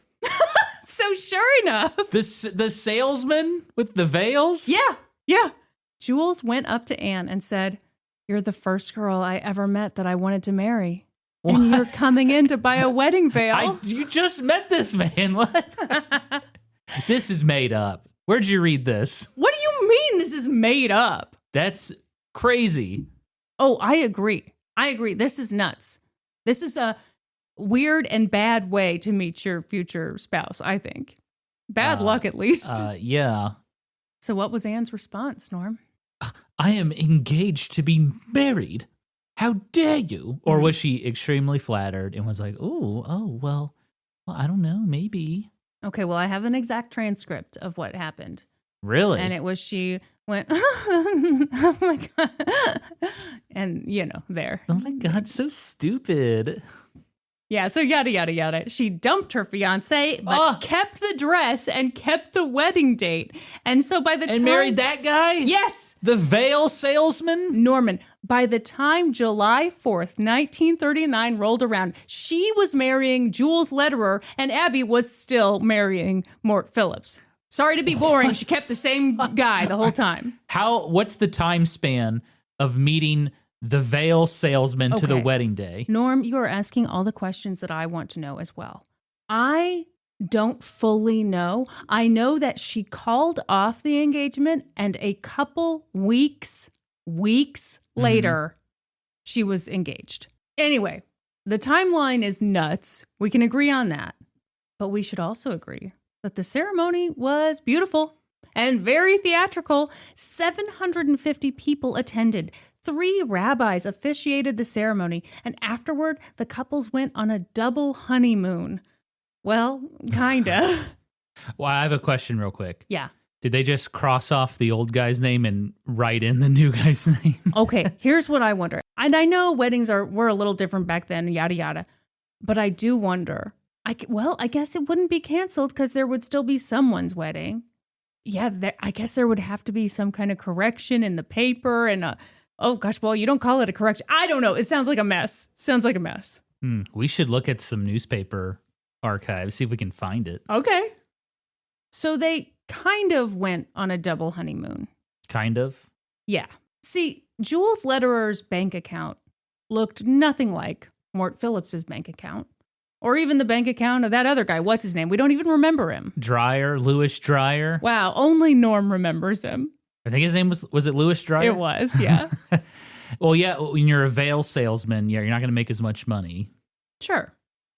So sure enough. The salesman with the veils? Yeah. Jules went up to Anne and said, you're the first girl I ever met that I wanted to marry. What? And you're coming in to buy a wedding veil. You just met this man. What? This is made up. Where'd you read this? What do you mean this is made up? That's crazy. Oh, I agree. This is nuts. This is a weird and bad way to meet your future spouse, I think. Bad luck, at least. Yeah. So what was Anne's response, Norm? I am engaged to be married. How dare you? Or was she extremely flattered and was like, well, I don't know, maybe. Okay, well, I have an exact transcript of what happened. Really? And it was she went, oh my God. And, there. Oh my God, so stupid. Yeah, so yada, yada, yada. She dumped her fiance, but kept the dress and kept the wedding date. And so by the time... And married that guy? Yes! The veil salesman? Norman, By the time July 4th, 1939 rolled around, she was marrying Jules Lederer and Abby was still marrying Mort Phillips. Sorry to be boring. She kept the same guy the whole time. What's the time span of meeting the veil salesman to the Okay. wedding day? Norm, you are asking all the questions that I want to know as well. I don't fully know. I know that she called off the engagement and a couple weeks later, she was engaged. Anyway, the timeline is nuts. We can agree on that. But we should also agree that the ceremony was beautiful and very theatrical. 750 people attended. 3 rabbis officiated the ceremony, and afterward, the couples went on a double honeymoon. Well, kinda. Well, I have a question real quick. Yeah. Did they just cross off the old guy's name and write in the new guy's name? Okay, here's what I wonder. And I know weddings were a little different back then, yada, yada. But I do wonder. I guess it wouldn't be canceled because there would still be someone's wedding. Yeah, I guess there would have to be some kind of correction in the paper and oh gosh, well, you don't call it a correction. I don't know. It sounds like a mess. We should look at some newspaper archives, see if we can find it. Okay. So they kind of went on a double honeymoon. Kind of? Yeah. See, Jules Lederer's bank account looked nothing like Mort Phillips's bank account. Or even the bank account of that other guy. What's his name? We don't even remember him. Louis Dreyer. Wow, only Norm remembers him. I think his name was it Louis Dreyer? It was, yeah. Well, yeah, when you're a veil salesman, you're not going to make as much money. Sure.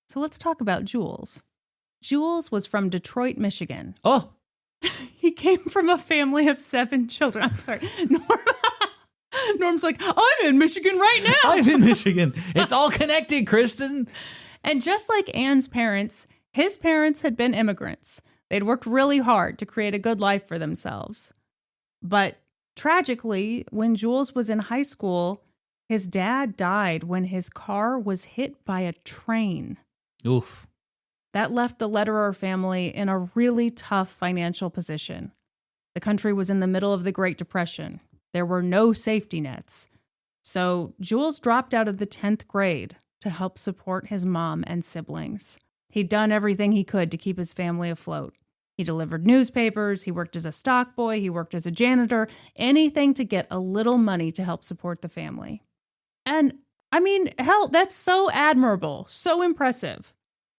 So let's talk about Jules. Jules was from Detroit, Michigan. Oh, He came from a family of 7 children. I'm sorry. Norm's like, I'm in Michigan right now. I'm in Michigan. It's all connected, Kristin. And just like Anne's parents, his parents had been immigrants. They'd worked really hard to create a good life for themselves. But tragically, when Jules was in high school, his dad died when his car was hit by a train. Oof. That left the Lederer family in a really tough financial position. The country was in the middle of the Great Depression. There were no safety nets. So Jules dropped out of the 10th grade to help support his mom and siblings. He'd done everything he could to keep his family afloat. He delivered newspapers, he worked as a stock boy, he worked as a janitor, anything to get a little money to help support the family. And, I mean, hell, that's so admirable, so impressive.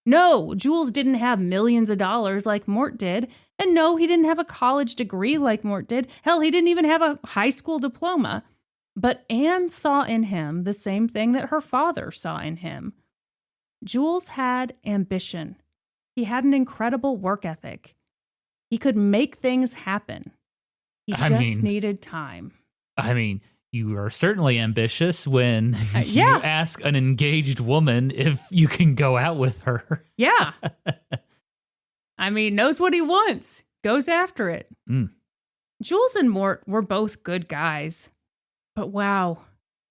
No, Jules didn't have millions of dollars like Mort did, and no, he didn't have a college degree like Mort did. Hell, he didn't even have a high school diploma. But Anne saw in him the same thing that her father saw in him. Jules had ambition. He had an incredible work ethic. He could make things happen. He just needed time. I mean, you are certainly ambitious when you ask an engaged woman if you can go out with her. Yeah. I mean, knows what he wants, goes after it. Jules and Mort were both good guys. But wow,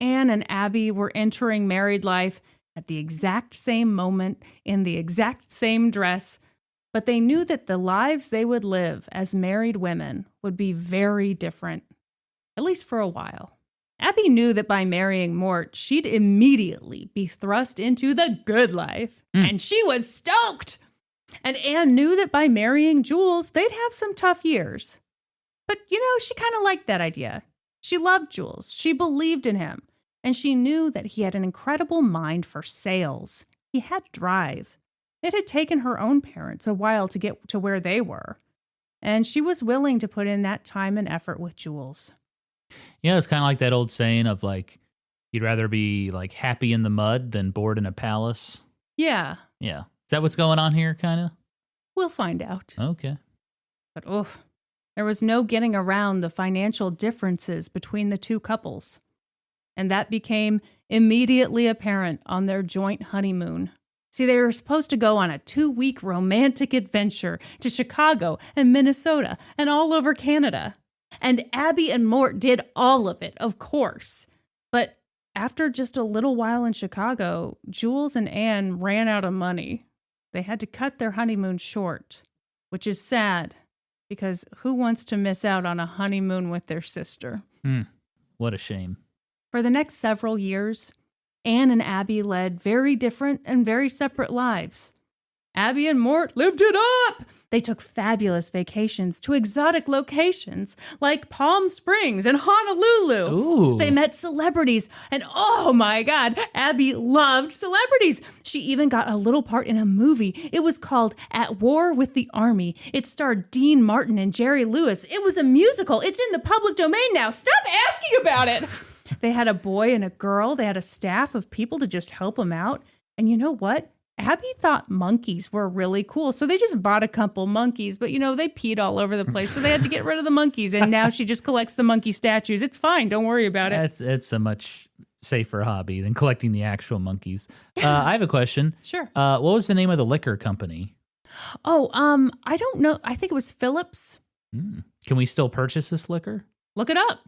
Anne and Abby were entering married life at the exact same moment, in the exact same dress, but they knew that the lives they would live as married women would be very different, at least for a while. Abby knew that by marrying Mort, she'd immediately be thrust into the good life, and she was stoked. And Anne knew that by marrying Jules, they'd have some tough years. But, she kind of liked that idea. She loved Jules, she believed in him, and she knew that he had an incredible mind for sales. He had drive. It had taken her own parents a while to get to where they were, and she was willing to put in that time and effort with Jules. It's kind of like that old saying of like, you'd rather be like happy in the mud than bored in a palace. Yeah. Yeah. Is that what's going on here, kind of? We'll find out. Okay. But there was no getting around the financial differences between the two couples. And that became immediately apparent on their joint honeymoon. See, they were supposed to go on a 2-week romantic adventure to Chicago and Minnesota and all over Canada. And Abby and Mort did all of it, of course. But after just a little while in Chicago, Jules and Anne ran out of money. They had to cut their honeymoon short, which is sad. Because who wants to miss out on a honeymoon with their sister? What a shame. For the next several years, Anne and Abby led very different and very separate lives. Abby and Mort lived it up! They took fabulous vacations to exotic locations like Palm Springs and Honolulu. Ooh. They met celebrities, and oh my God, Abby loved celebrities. She even got a little part in a movie. It was called At War with the Army. It starred Dean Martin and Jerry Lewis. It was a musical. It's in the public domain now. Stop asking about it. They had a boy and a girl. They had a staff of people to just help them out. And you know what? Abby thought monkeys were really cool, so they just bought a couple monkeys, but they peed all over the place, so they had to get rid of the monkeys, and now she just collects the monkey statues. It's fine. Don't worry about it. It's a much safer hobby than collecting the actual monkeys. I have a question. Sure. What was the name of the liquor company? Oh, I don't know. I think it was Phillips. Can we still purchase this liquor? Look it up.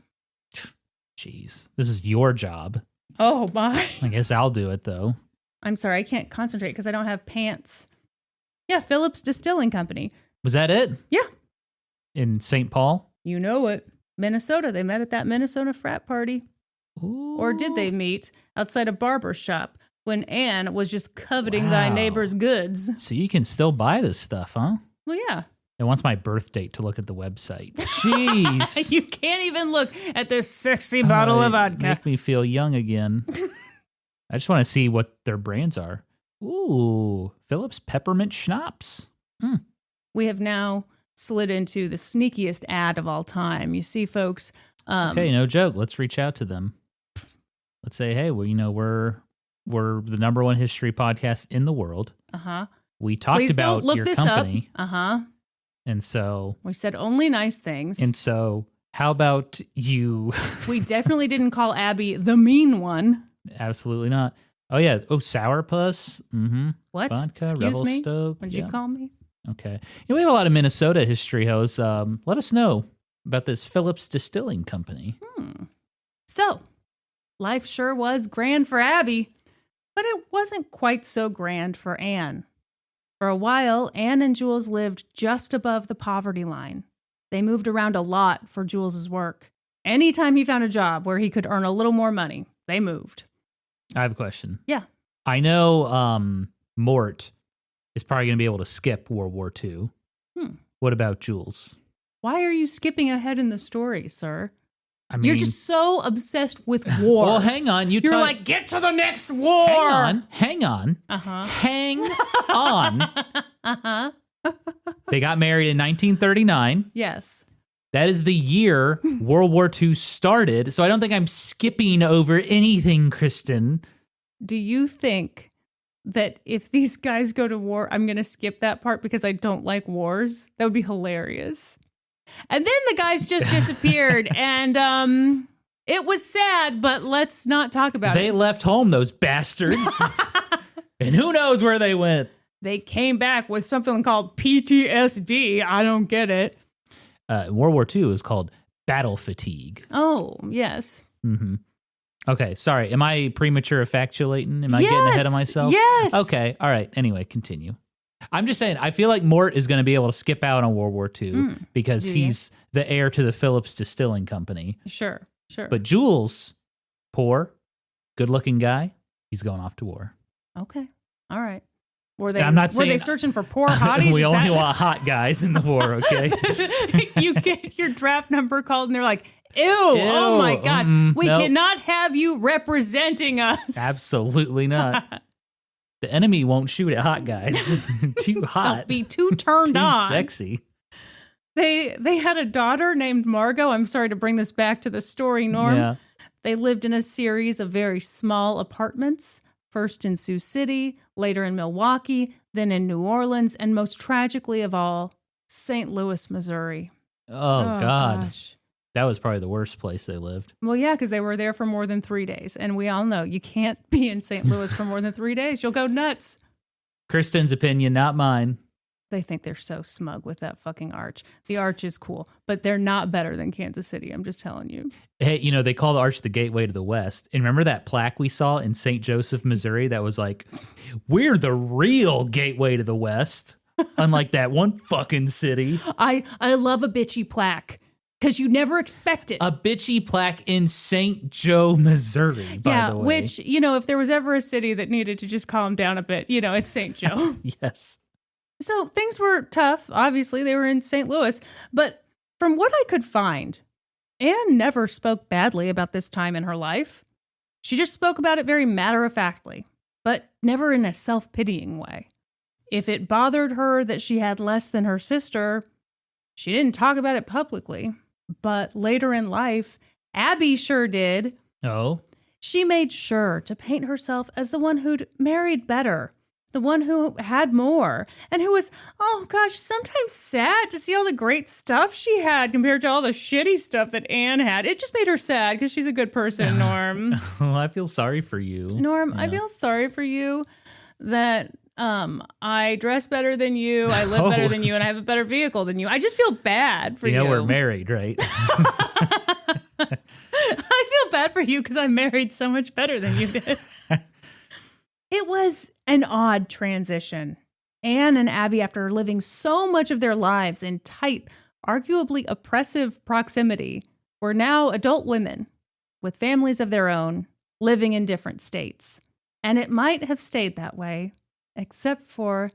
Jeez, this is your job. Oh, my. I guess I'll do it, though. I'm sorry, I can't concentrate because I don't have pants. Yeah, Phillips Distilling Company. Was that it? Yeah. In St. Paul? You know it. Minnesota. They met at that Minnesota frat party. Ooh. Or did they meet outside a barber shop when Anne was just coveting thy neighbor's goods? So you can still buy this stuff, huh? Well, yeah. It wants my birth date to look at the website. Jeez. You can't even look at this sexy bottle of vodka. Make me feel young again. I just want to see what their brands are. Ooh, Phillips Peppermint Schnapps. We have now slid into the sneakiest ad of all time. You see, folks. Okay, no joke. Let's reach out to them. Let's say, hey, well, we're the number one history podcast in the world. Uh-huh. We talked Please about don't look your this company. up. Uh-huh. And so We said only nice things. And so how about you? We definitely didn't call Abby the mean one. Absolutely not. Oh, yeah. Oh, Sourpuss. Mm-hmm. What? Vodka, Excuse Rebel me? Stove. What did you call me? Okay. We have a lot of Minnesota history hosts. Let us know about this Phillips Distilling Company. So, life sure was grand for Abby, but it wasn't quite so grand for Anne. For a while, Anne and Jules lived just above the poverty line. They moved around a lot for Jules's work. Anytime he found a job where he could earn a little more money, they moved. I have a question. Yeah. I know Mort is probably going to be able to skip World War II. What about Jules? Why are you skipping ahead in the story, sir? I mean, You're just so obsessed with wars. Well, hang on. You're like, get to the next war. Hang on. Uh-huh. Hang on. Uh-huh. They got married in 1939. Yes. That is the year World War II started. So I don't think I'm skipping over anything, Kristin. Do you think that if these guys go to war, I'm going to skip that part because I don't like wars? That would be hilarious. And then the guys just disappeared and it was sad, but let's not talk about it. They left home, those bastards. And who knows where they went. They came back with something called PTSD. I don't get it. World War II is called battle fatigue. Oh, yes. Mm-hmm. Okay, sorry. Am I premature effectuating? Am I getting ahead of myself? Yes. Okay, all right. Anyway, continue. I'm just saying, I feel like Mort is going to be able to skip out on World War II because he's the heir to the Phillips Distilling Company. Sure. But Jules, poor, good-looking guy, he's going off to war. Okay. All right. Were they searching for poor hotties? We only want hot guys in the war, okay? You get your draft number called and they're like, ew, oh my God. We cannot have you representing us. Absolutely not. The enemy won't shoot at hot guys. Too hot. They'll be too turned on. Too sexy. They had a daughter named Margot. I'm sorry to bring this back to the story, Norm. Yeah. They lived in a series of very small apartments. First in Sioux City, later in Milwaukee, then in New Orleans, and most tragically of all, St. Louis, Missouri. Oh God. Gosh. That was probably the worst place they lived. Well, yeah, because they were there for more than 3 days. And we all know you can't be in St. Louis for more than 3 days. You'll go nuts. Kristin's opinion, not mine. They think they're so smug with that fucking arch. The arch is cool, but they're not better than Kansas City. I'm just telling you. Hey, they call the arch the gateway to the West. And remember that plaque we saw in St. Joseph, Missouri that was like, we're the real gateway to the West. Unlike that one fucking city. I love a bitchy plaque. because you never expect it. A bitchy plaque in St. Joe, Missouri, by the way. Which, if there was ever a city that needed to just calm down a bit, it's St. Joe. Yes. So things were tough. Obviously, they were in St. Louis. But from what I could find, Anne never spoke badly about this time in her life. She just spoke about it very matter-of-factly, but never in a self-pitying way. If it bothered her that she had less than her sister, she didn't talk about it publicly. But later in life, Abby sure did. Oh? She made sure to paint herself as the one who'd married better, the one who had more, and who was, sometimes sad to see all the great stuff she had compared to all the shitty stuff that Anne had. It just made her sad because she's a good person, Norm. I feel sorry for you. Norm, I feel sorry for you that I dress better than you, I live better than you, and I have a better vehicle than you. I just feel bad for you. We're married, right? I feel bad for you because I married so much better than you did. It was an odd transition. Anne and Abby, after living so much of their lives in tight, arguably oppressive proximity, were now adult women with families of their own, living in different states. And it might have stayed that way, except for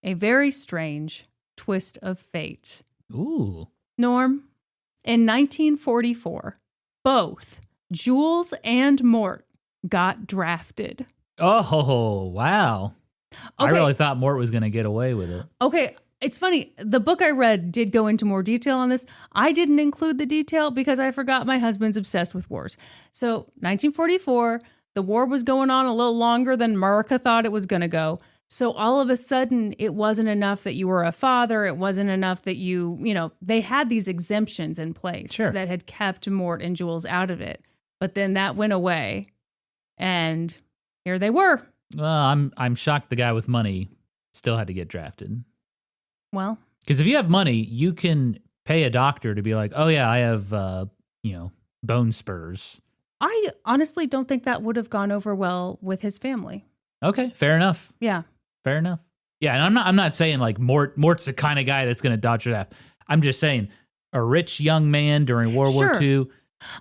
a very strange twist of fate. Ooh. Norm, in 1944, both Jules and Mort got drafted. Oh, wow. I really thought Mort was going to get away with it. Okay, it's funny. The book I read did go into more detail on this. I didn't include the detail because I forgot my husband's obsessed with wars. So 1944, the war was going on a little longer than America thought it was going to go. So all of a sudden, it wasn't enough that you were a father. It wasn't enough that they had these exemptions in place that had kept Mort and Jules out of it. But then that went away, and here they were. Well, I'm shocked the guy with money still had to get drafted. Well, because if you have money, you can pay a doctor to be like, oh yeah, I have bone spurs. I honestly don't think that would have gone over well with his family. Okay, fair enough. Yeah. Fair enough. Yeah, and I'm not saying like Mort's the kind of guy that's going to dodge a draft. I'm just saying a rich young man during World War II.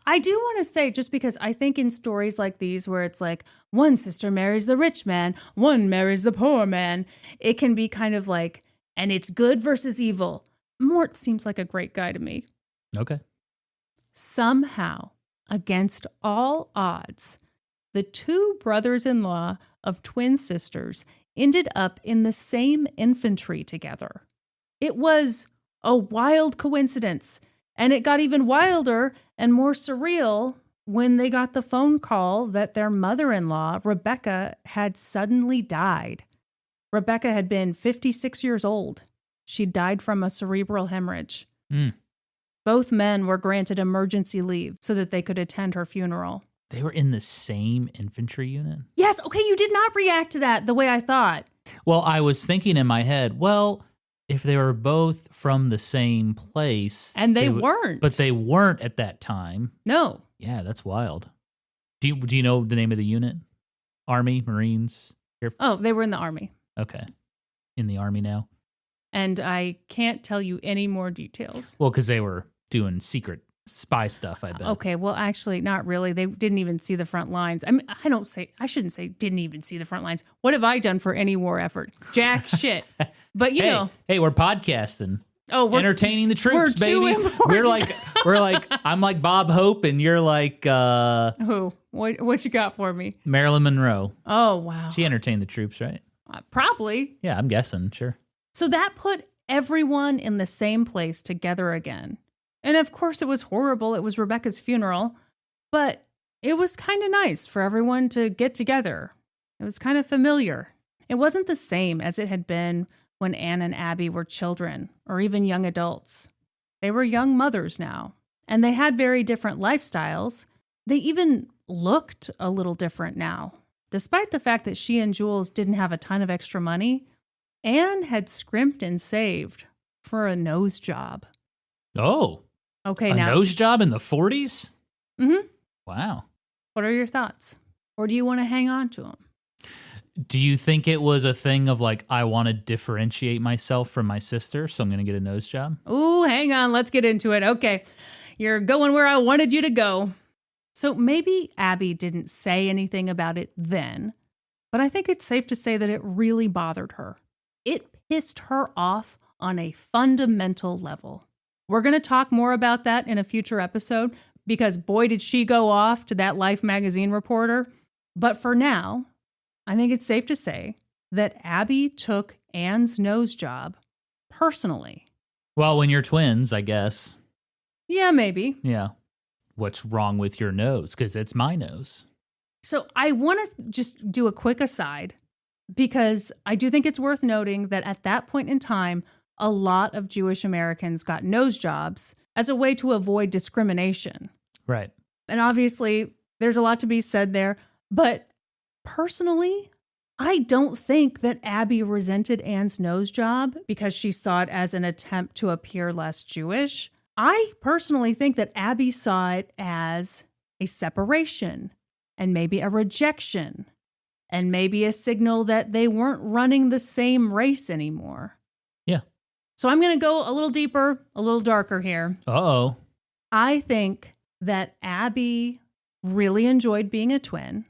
I do want to say, just because I think in stories like these where it's like one sister marries the rich man, one marries the poor man, it can be kind of like, and it's good versus evil. Mort seems like a great guy to me. Okay. Somehow, against all odds, the two brothers-in-law of twin sisters ended up in the same infantry together. It was a wild coincidence, and it got even wilder and more surreal when they got the phone call that their mother-in-law, Rebecca, had suddenly died. Rebecca had been 56 years old. She died from a cerebral hemorrhage. Both men were granted emergency leave so that they could attend her funeral. They were in the same infantry unit? Yes, okay, you did not react to that the way I thought. Well, I was thinking in my head, if they were both from the same place. And they weren't. But they weren't at that time. No. Yeah, that's wild. Do you know the name of the unit? Army, Marines? Oh, they were in the Army. Okay. In the Army now? And I can't tell you any more details. Well, because they were doing secret spy stuff, I bet. Okay, well, actually, not really. They didn't even see the front lines. I mean, I shouldn't say didn't even see the front lines. What have I done for any war effort? Jack shit. But you know. Hey, we're podcasting. Oh, we're entertaining the troops, baby. We're like, I'm like Bob Hope, and you're like who? What you got for me? Marilyn Monroe. Oh, wow. She entertained the troops, right? Probably. Yeah, I'm guessing. Sure. So that put everyone in the same place together again. And of course, it was horrible. It was Rebecca's funeral, but it was kind of nice for everyone to get together. It was kind of familiar. It wasn't the same as it had been when Anne and Abby were children or even young adults. They were young mothers now, and they had very different lifestyles. They even looked a little different now. Despite the fact that she and Jules didn't have a ton of extra money, Anne had scrimped and saved for a nose job. Oh. Okay, a now. nose job in the 40s? Mm-hmm. Wow. What are your thoughts? Or do you want to hang on to them? Do you think it was a thing of like, I want to differentiate myself from my sister, so I'm going to get a nose job? Ooh, hang on. Let's get into it. Okay. You're going where I wanted you to go. So maybe Abby didn't say anything about it then, but I think it's safe to say that it really bothered her. It pissed her off on a fundamental level. We're going to talk more about that in a future episode because boy, did she go off to that Life magazine reporter. But for now, I think it's safe to say that Abby took Anne's nose job personally. Well, when you're twins, I guess. Yeah, maybe. Yeah. What's wrong with your nose? Because it's my nose. So I want to just do a quick aside because I do think it's worth noting that at that point in time, a lot of Jewish Americans got nose jobs as a way to avoid discrimination. Right. And obviously, there's a lot to be said there. But personally, I don't think that Abby resented Anne's nose job because she saw it as an attempt to appear less Jewish. I personally think that Abby saw it as a separation and maybe a rejection and maybe a signal that they weren't running the same race anymore. Yeah. So I'm going to go a little deeper, a little darker here. Uh-oh. I think that Abby really enjoyed being a twin,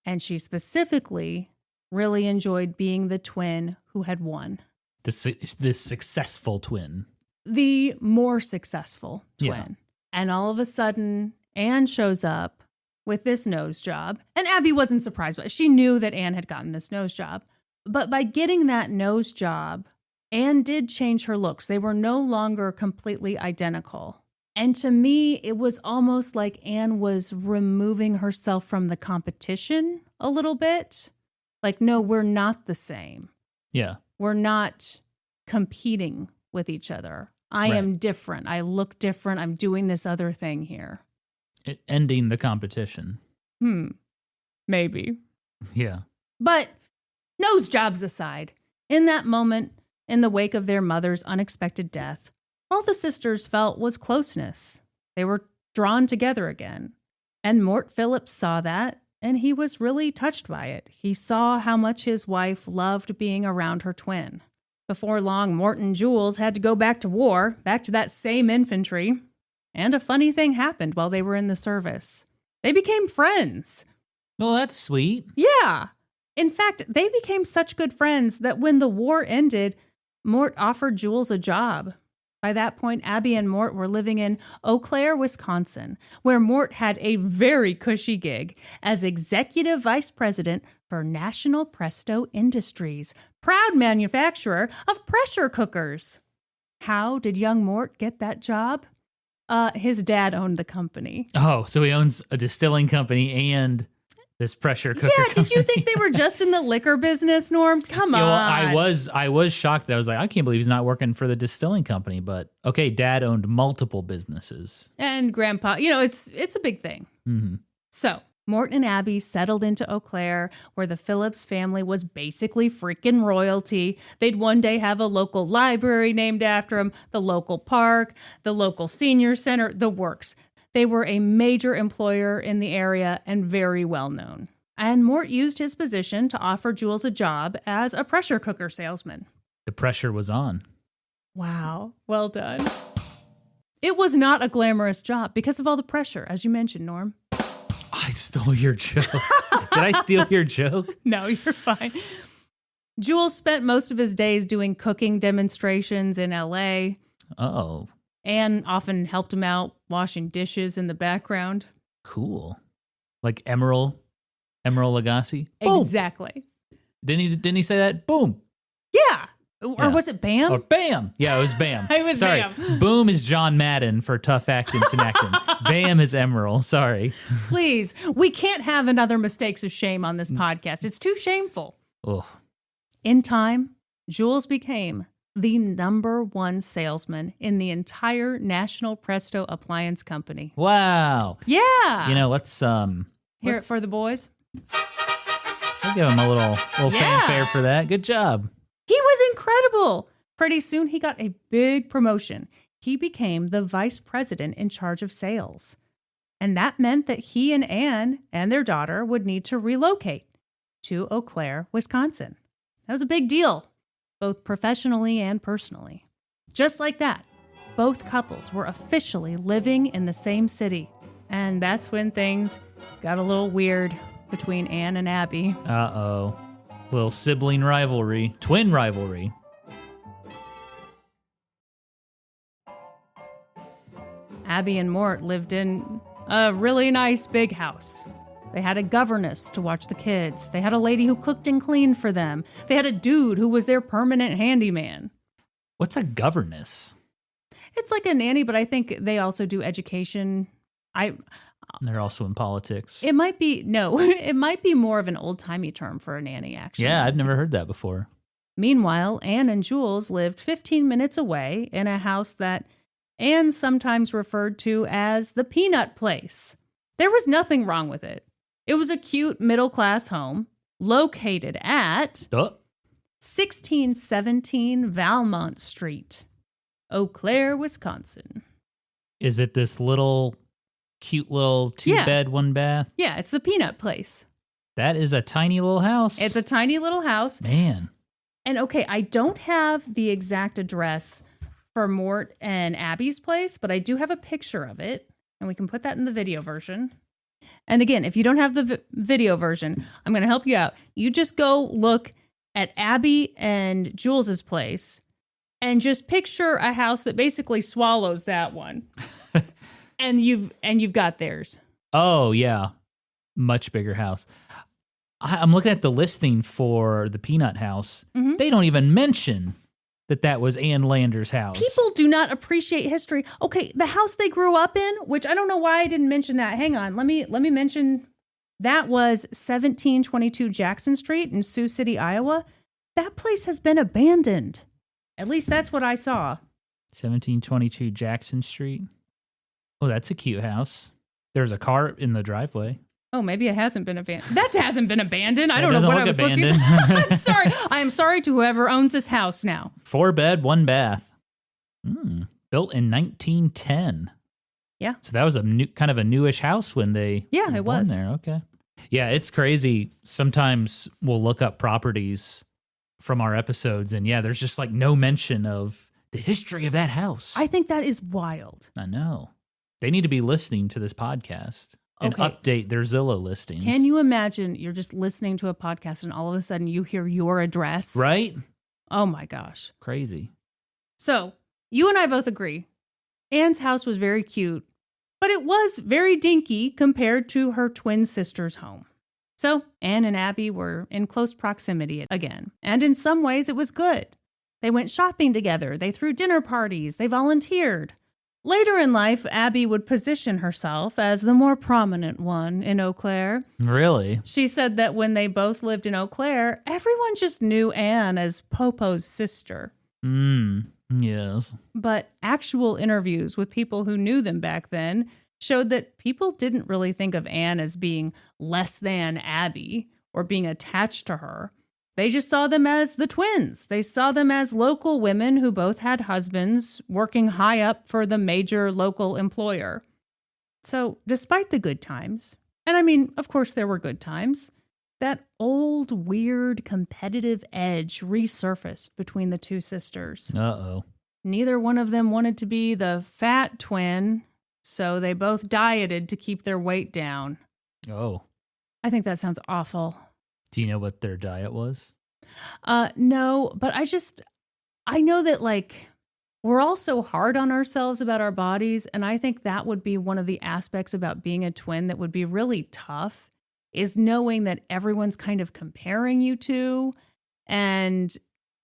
and she specifically really enjoyed being the twin who had won. This successful twin. The more successful twin. Yeah. And all of a sudden, Anne shows up with this nose job. And Abby wasn't surprised by it. She knew that Anne had gotten this nose job. But by getting that nose job, Anne did change her looks. They were no longer completely identical. And to me, it was almost like Anne was removing herself from the competition a little bit. Like, no, we're not the same. Yeah. We're not competing with each other. I am different. I look different. I'm doing this other thing here. Ending the competition. Maybe. Yeah. But nose jobs aside, in that moment, in the wake of their mother's unexpected death, all the sisters felt was closeness. They were drawn together again. And Mort Phillips saw that, and he was really touched by it. He saw how much his wife loved being around her twin. Before long, Mort and Jules had to go back to war, back to that same infantry. And a funny thing happened while they were in the service. They became friends. Well, that's sweet. Yeah. In fact, they became such good friends that when the war ended, Mort offered Jules a job. By that point, Abby and Mort were living in Eau Claire, Wisconsin, where Mort had a very cushy gig as executive vice president for National Presto Industries, proud manufacturer of pressure cookers. How did young Mort get that job? His dad owned the company. Oh, so he owns a distilling company and this pressure cooker Yeah, company. did you think they were just in the liquor business, Norm? Come on. Yeah, well, I was shocked. I was like, I can't believe he's not working for the distilling company. But okay, Dad owned multiple businesses. And Grandpa, it's a big thing. Mm-hmm. So Mort and Abby settled into Eau Claire, where the Phillips family was basically freaking royalty. They'd one day have a local library named after them, the local park, the local senior center, the works. They were a major employer in the area and very well known. And Mort used his position to offer Jules a job as a pressure cooker salesman. The pressure was on. Wow, well done. It was not a glamorous job because of all the pressure, as you mentioned, Norm. I stole your joke. Did I steal your joke? No, you're fine. Jules spent most of his days doing cooking demonstrations in L.A. Oh, Anne often helped him out washing dishes in the background. cool. Like Emerald Lagasse? Boom. Exactly. Didn't he say that? Boom. Yeah. Yeah. Or was it Bam? Or Bam. Yeah, it was Bam. It was Sorry. Bam. Boom is John Madden for tough acting and acting. Bam is Emerald. Sorry. Please, we can't have another mistakes of shame on this podcast. It's too shameful. Ugh. In time, Jules became the #1 salesman in the entire National Presto Appliance Company. Wow. Yeah. Let's Hear it for the boys. I'll give him a little Yeah. fanfare for that. Good job. He was incredible. Pretty soon, he got a big promotion. He became the vice president in charge of sales. And that meant that he and Anne and their daughter would need to relocate to Eau Claire, Wisconsin. That was a big deal, both professionally and personally. Just like that, both couples were officially living in the same city. And that's when things got a little weird between Anne and Abby. Uh-oh. Little sibling rivalry. Twin rivalry. Abby and Mort lived in a really nice big house. They had a governess to watch the kids. They had a lady who cooked and cleaned for them. They had a dude who was their permanent handyman. What's a governess? It's like a nanny, but I think they also do education. They're also in politics. It might be more of an old-timey term for a nanny, actually. Yeah, I've never heard that before. Meanwhile, Anne and Jules lived 15 minutes away in a house that Anne sometimes referred to as the Peanut Place. There was nothing wrong with it. It was a cute middle-class home located at 1617 Valmont Street, Eau Claire, Wisconsin. Is it this cute little 2-bed, 1-bath? Yeah, it's the Peanut Place. That is a tiny little house. It's a tiny little house. Man. And okay, I don't have the exact address for Mort and Abby's place, but I do have a picture of it, and we can put that in the video version. And again, if you don't have the video version, I'm going to help you out. You just go look at Abby and Jules's place and just picture a house that basically swallows that one. and you've got theirs. Oh, yeah. Much bigger house. I'm looking at the listing for the Peanut House. Mm-hmm. They don't even mention that was Ann Lander's house. People do not appreciate history. Okay, the house they grew up in, which I don't know why I didn't mention that. Hang on. Let me mention that was 1722 Jackson Street in Sioux City, Iowa. That place has been abandoned. At least that's what I saw. 1722 Jackson Street. Oh, that's a cute house. There's a car in the driveway. Oh, maybe it hasn't been abandoned. That hasn't been abandoned. I don't know what I was looking at. I'm sorry. I am sorry to whoever owns this house now. 4-bed, 1-bath. Built in 1910. Yeah. So that was a newish house when they it was there. Okay. Yeah, it's crazy. Sometimes we'll look up properties from our episodes, and there's just like no mention of the history of that house. I think that is wild. I know. They need to be listening to this podcast and update their Zillow listings. Can you imagine you're just listening to a podcast and all of a sudden you hear your address? Right? Oh my gosh. Crazy. So, you and I both agree. Anne's house was very cute, but it was very dinky compared to her twin sister's home. So, Anne and Abby were in close proximity again, and in some ways it was good. They went shopping together, they threw dinner parties, they volunteered. Later in life, Abby would position herself as the more prominent one in Eau Claire. Really? She said that when they both lived in Eau Claire, everyone just knew Anne as Popo's sister. Yes. But actual interviews with people who knew them back then showed that people didn't really think of Anne as being less than Abby or being attached to her. They just saw them as the twins. They saw them as local women who both had husbands working high up for the major local employer. So despite the good times, and I mean, of course there were good times, that old, weird, competitive edge resurfaced between the two sisters. Uh-oh. Neither one of them wanted to be the fat twin, so they both dieted to keep their weight down. Oh. I think that sounds awful. Do you know what their diet was? No, but I know that we're all so hard on ourselves about our bodies. And I think that would be one of the aspects about being a twin that would be really tough, is knowing that everyone's kind of comparing you to. And,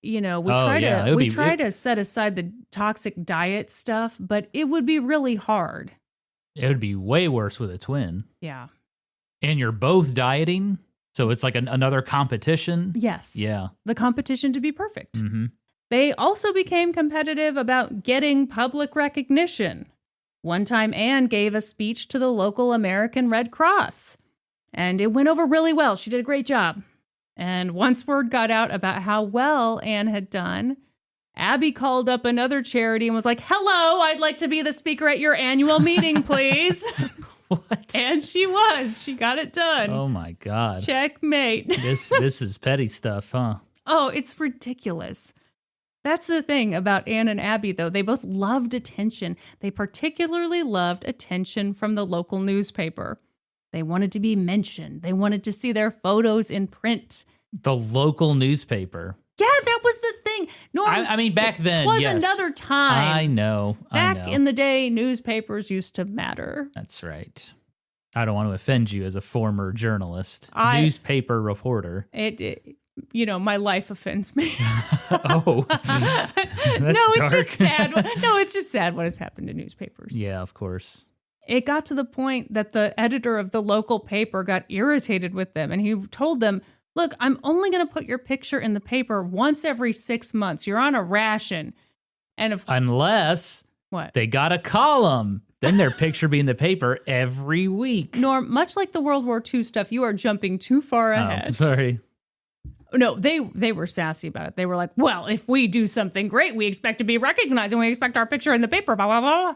we try to set aside the toxic diet stuff, but it would be really hard. It would be way worse with a twin. Yeah. And you're both dieting? So it's like another competition? Yes. Yeah. The competition to be perfect. Mm-hmm. They also became competitive about getting public recognition. One time, Anne gave a speech to the local American Red Cross, and it went over really well. She did a great job. And once word got out about how well Anne had done, Abby called up another charity and was like, "Hello, I'd like to be the speaker at your annual meeting, please." What? And she was. She got it done. Oh, my God. Checkmate. This is petty stuff, huh? Oh, it's ridiculous. That's the thing about Anne and Abby, though. They both loved attention. They particularly loved attention from the local newspaper. They wanted to be mentioned. They wanted to see their photos in print. The local newspaper. Yeah, that was the thing. Norm, I mean, back then, it was yes. another time. I know. Back in the day, newspapers used to matter. That's right. I don't want to offend you as a former journalist, newspaper reporter. My life offends me. Oh, that's it's dark. just sad. No, it's just sad what has happened to newspapers. Yeah, of course. It got to the point that the editor of the local paper got irritated with them, and he told them, look, I'm only going to put your picture in the paper once every 6 months. You're on a ration. And unless what? They got a column, then their picture be in the paper every week. Norm, much like the World War II stuff, you are jumping too far ahead. Oh, sorry. No, they were sassy about it. They were like, well, if we do something great, we expect to be recognized and we expect our picture in the paper, blah, blah, blah.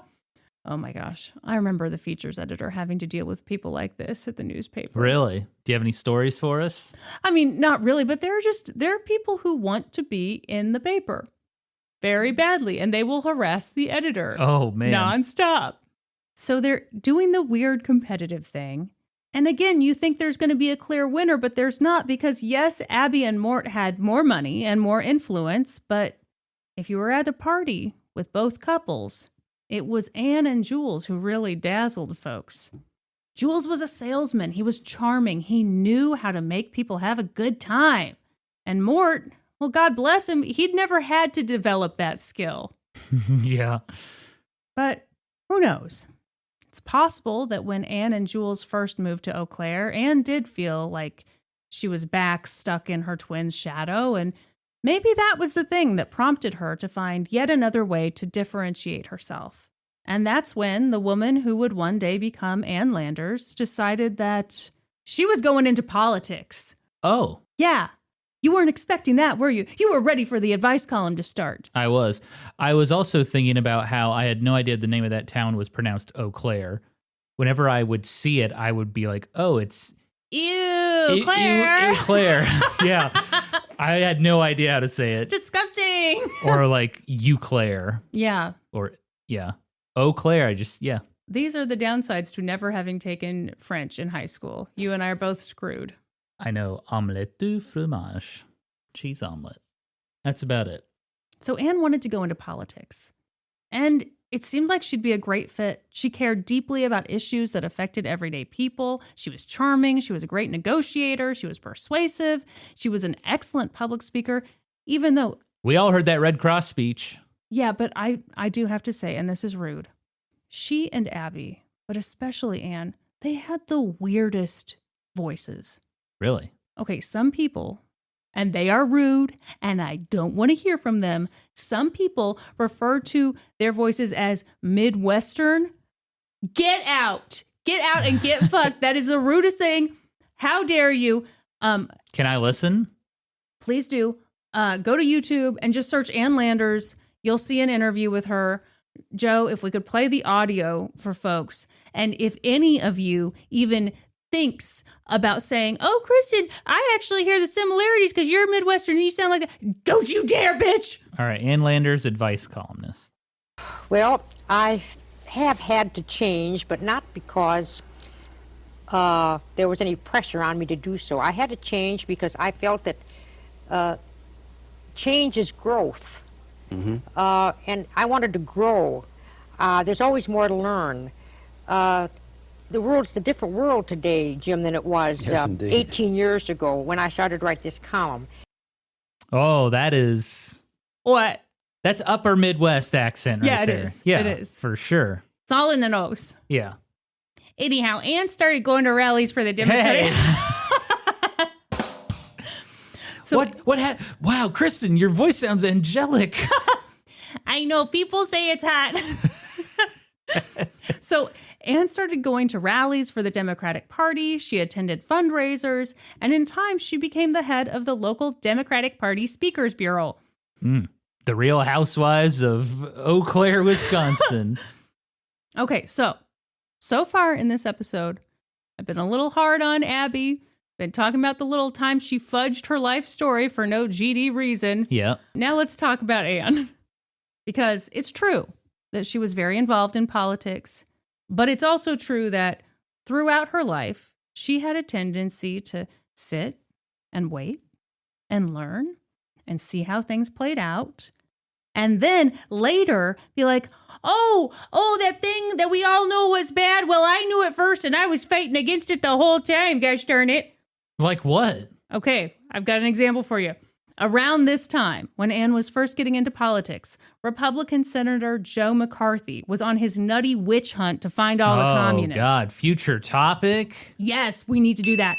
Oh my gosh. I remember the features editor having to deal with people like this at the newspaper. Really? Do you have any stories for us? I mean, not really, but there are people who want to be in the paper very badly, and they will harass the editor. Oh, man. Nonstop. So they're doing the weird competitive thing. And again, you think there's going to be a clear winner, but there's not, because yes, Abby and Mort had more money and more influence, but if you were at a party with both couples, it was Anne and Jules who really dazzled folks. Jules was a salesman. He was charming. He knew how to make people have a good time. And Mort, well, God bless him, he'd never had to develop that skill. Yeah. But who knows? It's possible that when Anne and Jules first moved to Eau Claire, Anne did feel like she was back stuck in her twin's shadow, and maybe that was the thing that prompted her to find yet another way to differentiate herself. And that's when the woman who would one day become Ann Landers decided that she was going into politics. Oh. Yeah. You weren't expecting that, were you? You were ready for the advice column to start. I was. I was also thinking about how I had no idea the name of that town was pronounced Eau Claire. Whenever I would see it, I would be like, oh, it's... Ew, Claire. Ew, Claire. Yeah. I had no idea how to say it. Disgusting. Or like, you Claire. Yeah. Or, yeah. Eau Claire, yeah. These are the downsides to never having taken French in high school. You and I are both screwed. I know omelette du fromage, cheese omelet. That's about it. So Anne wanted to go into politics. And it seemed like she'd be a great fit. She cared deeply about issues that affected everyday people. She was charming. She was a great negotiator. She was persuasive. She was an excellent public speaker, even though... We all heard that Red Cross speech. Yeah, but I do have to say, and this is rude, she and Abby, but especially Anne, they had the weirdest voices. Really? Okay, some people, and they are rude, and I don't want to hear from them. Some people refer to their voices as Midwestern. Get out and get fucked. That is the rudest thing. How dare you? Can I listen? Please do. Go to YouTube and just search Ann Landers. You'll see an interview with her. Joe, if we could play the audio for folks, and if any of you even thinks about saying, oh, Kristin, I actually hear the similarities because you're Midwestern and you sound like that. Don't you dare, bitch. All right, Ann Landers, advice columnist. Well, I have had to change, but not because there was any pressure on me to do so. I had to change because I felt that change is growth. Mm-hmm. And I wanted to grow. There's always more to learn. The world's a different world today, Jim, than it was 18 years ago when I started to write this column. Oh, that is... What? That's upper Midwest accent right there. It is. Yeah, it is. For sure. It's all in the nose. Yeah. Anyhow, Anne started going to rallies for the Democratic... Hey. So, wow, Kristin, your voice sounds angelic. I know, people say it's hot. So Anne started going to rallies for the Democratic Party. She attended fundraisers, and in time, she became the head of the local Democratic Party Speakers Bureau. The Real Housewives of Eau Claire, Wisconsin. Okay, so far in this episode, I've been a little hard on Abby. Been talking about the little time she fudged her life story for no GD reason. Yeah. Now let's talk about Anne. Because it's true that she was very involved in politics, but it's also true that throughout her life, she had a tendency to sit and wait and learn and see how things played out. And then later be like, oh, that thing that we all know was bad. Well, I knew it first and I was fighting against it the whole time, gosh darn it. Like what? Okay, I've got an example for you. Around this time, when Anne was first getting into politics, Republican Senator Joe McCarthy was on his nutty witch hunt to find all the communists. Oh, God. Future topic? Yes, we need to do that.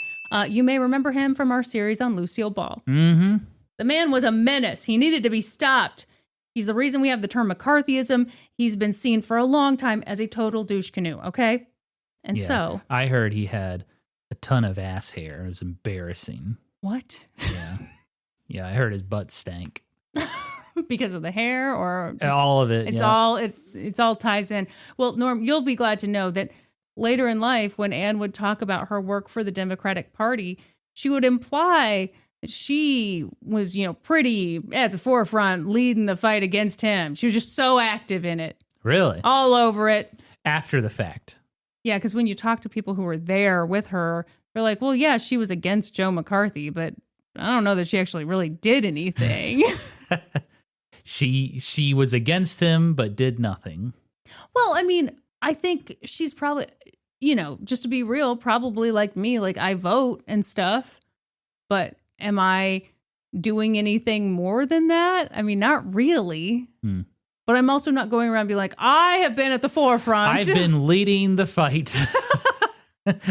You may remember him from our series on Lucille Ball. Mm-hmm. The man was a menace. He needed to be stopped. He's the reason we have the term McCarthyism. He's been seen for a long time as a total douche canoe, okay? And so... I heard he had a ton of ass hair. It was embarrassing. What? Yeah. Yeah, I heard his butt stank. Because of the hair or... just, all of it, It's all ties in. Well, Norm, you'll be glad to know that later in life, when Anne would talk about her work for the Democratic Party, she would imply that she was, pretty at the forefront leading the fight against him. She was just so active in it. Really? All over it. After the fact. Yeah, because when you talk to people who were there with her, they're like, well, yeah, she was against Joe McCarthy, but I don't know that she actually really did anything. She was against him, but did nothing. Well, I mean, I think she's probably, just to be real, probably like me, like I vote and stuff, but am I doing anything more than that? I mean, not really. But I'm also not going around being like, I have been at the forefront. I've been leading the fight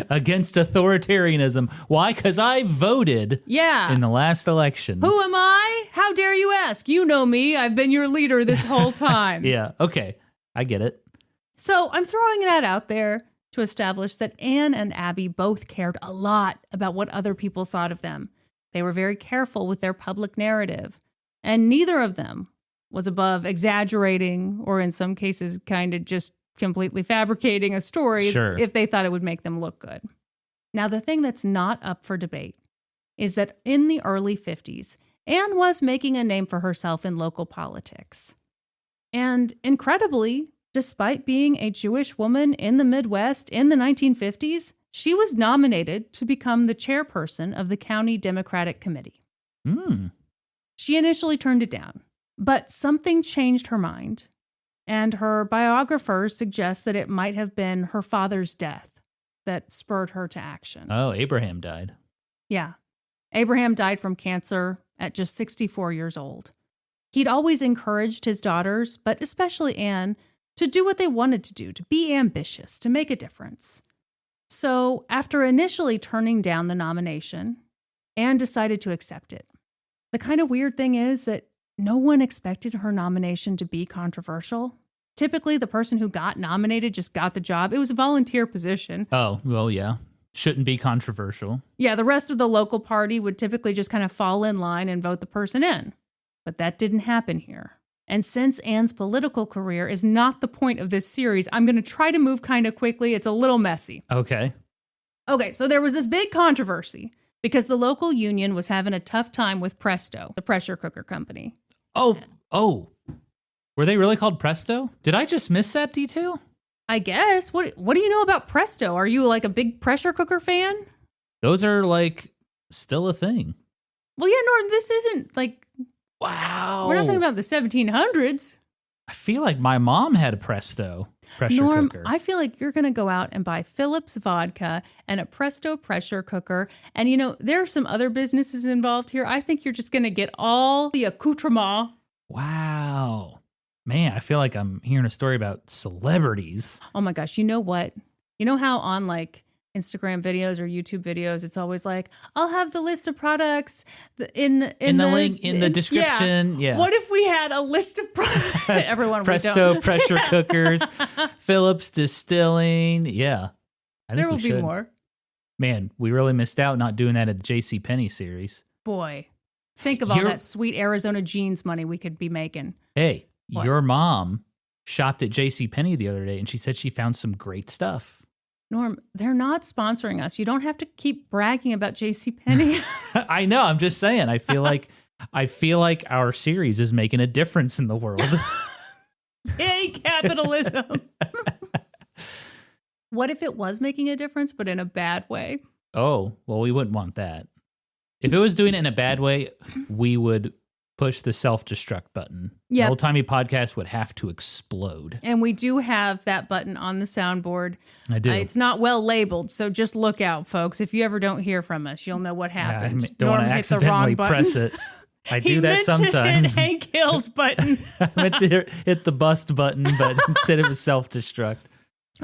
against authoritarianism. Why? Because I voted in the last election. Who am I? How dare you ask? You know me. I've been your leader this whole time. Yeah, okay. I get it. So I'm throwing that out there to establish that Anne and Abby both cared a lot about what other people thought of them. They were very careful with their public narrative, and neither of them was above exaggerating or in some cases kind of just completely fabricating a story if they thought it would make them look good. Now, the thing that's not up for debate is that in the early 50s, Anne was making a name for herself in local politics. And incredibly, despite being a Jewish woman in the Midwest in the 1950s, she was nominated to become the chairperson of the County Democratic Committee. She initially turned it down, but something changed her mind, and her biographers suggest that it might have been her father's death that spurred her to action. Oh, Abraham died. Yeah. Abraham died from cancer at just 64 years old. He'd always encouraged his daughters, but especially Anne, to do what they wanted to do, to be ambitious, to make a difference. So after initially turning down the nomination, Anne decided to accept it. The kind of weird thing is that no one expected her nomination to be controversial. Typically, the person who got nominated just got the job. It was a volunteer position. Oh, well, yeah. Shouldn't be controversial. Yeah, the rest of the local party would typically just kind of fall in line and vote the person in. But that didn't happen here. And since Anne's political career is not the point of this series, I'm going to try to move kind of quickly. It's a little messy. Okay, so there was this big controversy because the local union was having a tough time with Presto, the pressure cooker company. Oh. Were they really called Presto? Did I just miss that detail? I guess. What do you know about Presto? Are you like a big pressure cooker fan? Those are like still a thing. Well, yeah, Norton, this isn't like... Wow. We're not talking about the 1700s. I feel like my mom had a Presto pressure cooker. I feel like you're going to go out and buy Phillips vodka and a Presto pressure cooker. And, there are some other businesses involved here. I think you're just going to get all the accoutrement. Wow. Man, I feel like I'm hearing a story about celebrities. Oh, my gosh. You know what? You know how on like Instagram videos or YouTube videos, it's always like, I'll have the list of products in the link in the description. Yeah. What if we had a list of products? Everyone Presto pressure cookers, Phillips Distilling. Yeah. I think there will be more. Man, we really missed out not doing that at the JCPenney series. Boy, think of all that sweet Arizona jeans money we could be making. Hey, your mom shopped at JCPenney the other day and she said she found some great stuff. Norm, they're not sponsoring us. You don't have to keep bragging about JCPenney. I know. I'm just saying. I feel like our series is making a difference in the world. Hey, capitalism. What if it was making a difference, but in a bad way? Oh, well, we wouldn't want that. If it was doing it in a bad way, we would push the self-destruct button. Yep. The old-timey podcast would have to explode. And we do have that button on the soundboard. I do. It's not well labeled, so just look out, folks. If you ever don't hear from us, you'll know what happened. I don't want to accidentally press it. I do that sometimes. He meant to hit Hank Hill's button. I meant to hit the bust button, but instead it was self-destruct.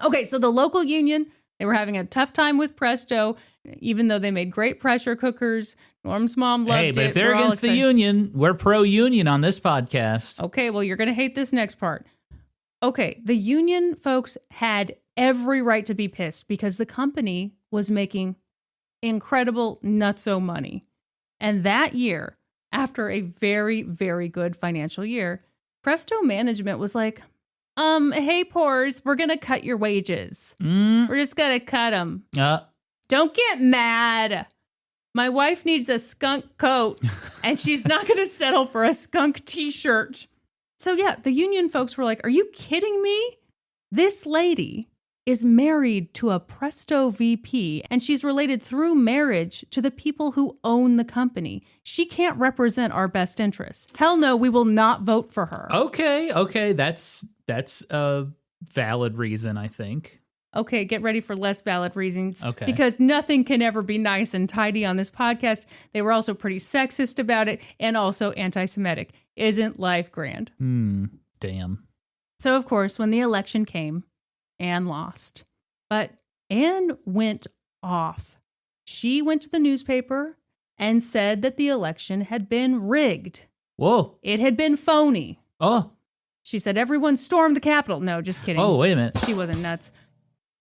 Okay, so the local union, they were having a tough time with Presto, even though they made great pressure cookers. Norm's mom loved it. Hey, but if they're against the union, we're pro-union on this podcast. Okay, well, you're going to hate this next part. Okay, the union folks had every right to be pissed because the company was making incredible nutso money. And that year, after a very, very good financial year, Presto management was like, hey, Pores, we're going to cut your wages. We're just going to cut them. Don't get mad. My wife needs a skunk coat, and she's not going to settle for a skunk t-shirt. So yeah, the union folks were like, are you kidding me? This lady is married to a Presto VP, and she's related through marriage to the people who own the company. She can't represent our best interests. Hell no, we will not vote for her. Okay, that's a valid reason, I think. Okay, get ready for less valid reasons. Okay. Because nothing can ever be nice and tidy on this podcast. They were also pretty sexist about it and also anti-Semitic. Isn't life grand? Damn. So, of course, when the election came, Anne lost. But Anne went off. She went to the newspaper and said that the election had been rigged. Whoa. It had been phony. Oh. She said everyone stormed the Capitol. No, just kidding. Oh, wait a minute. She wasn't nuts.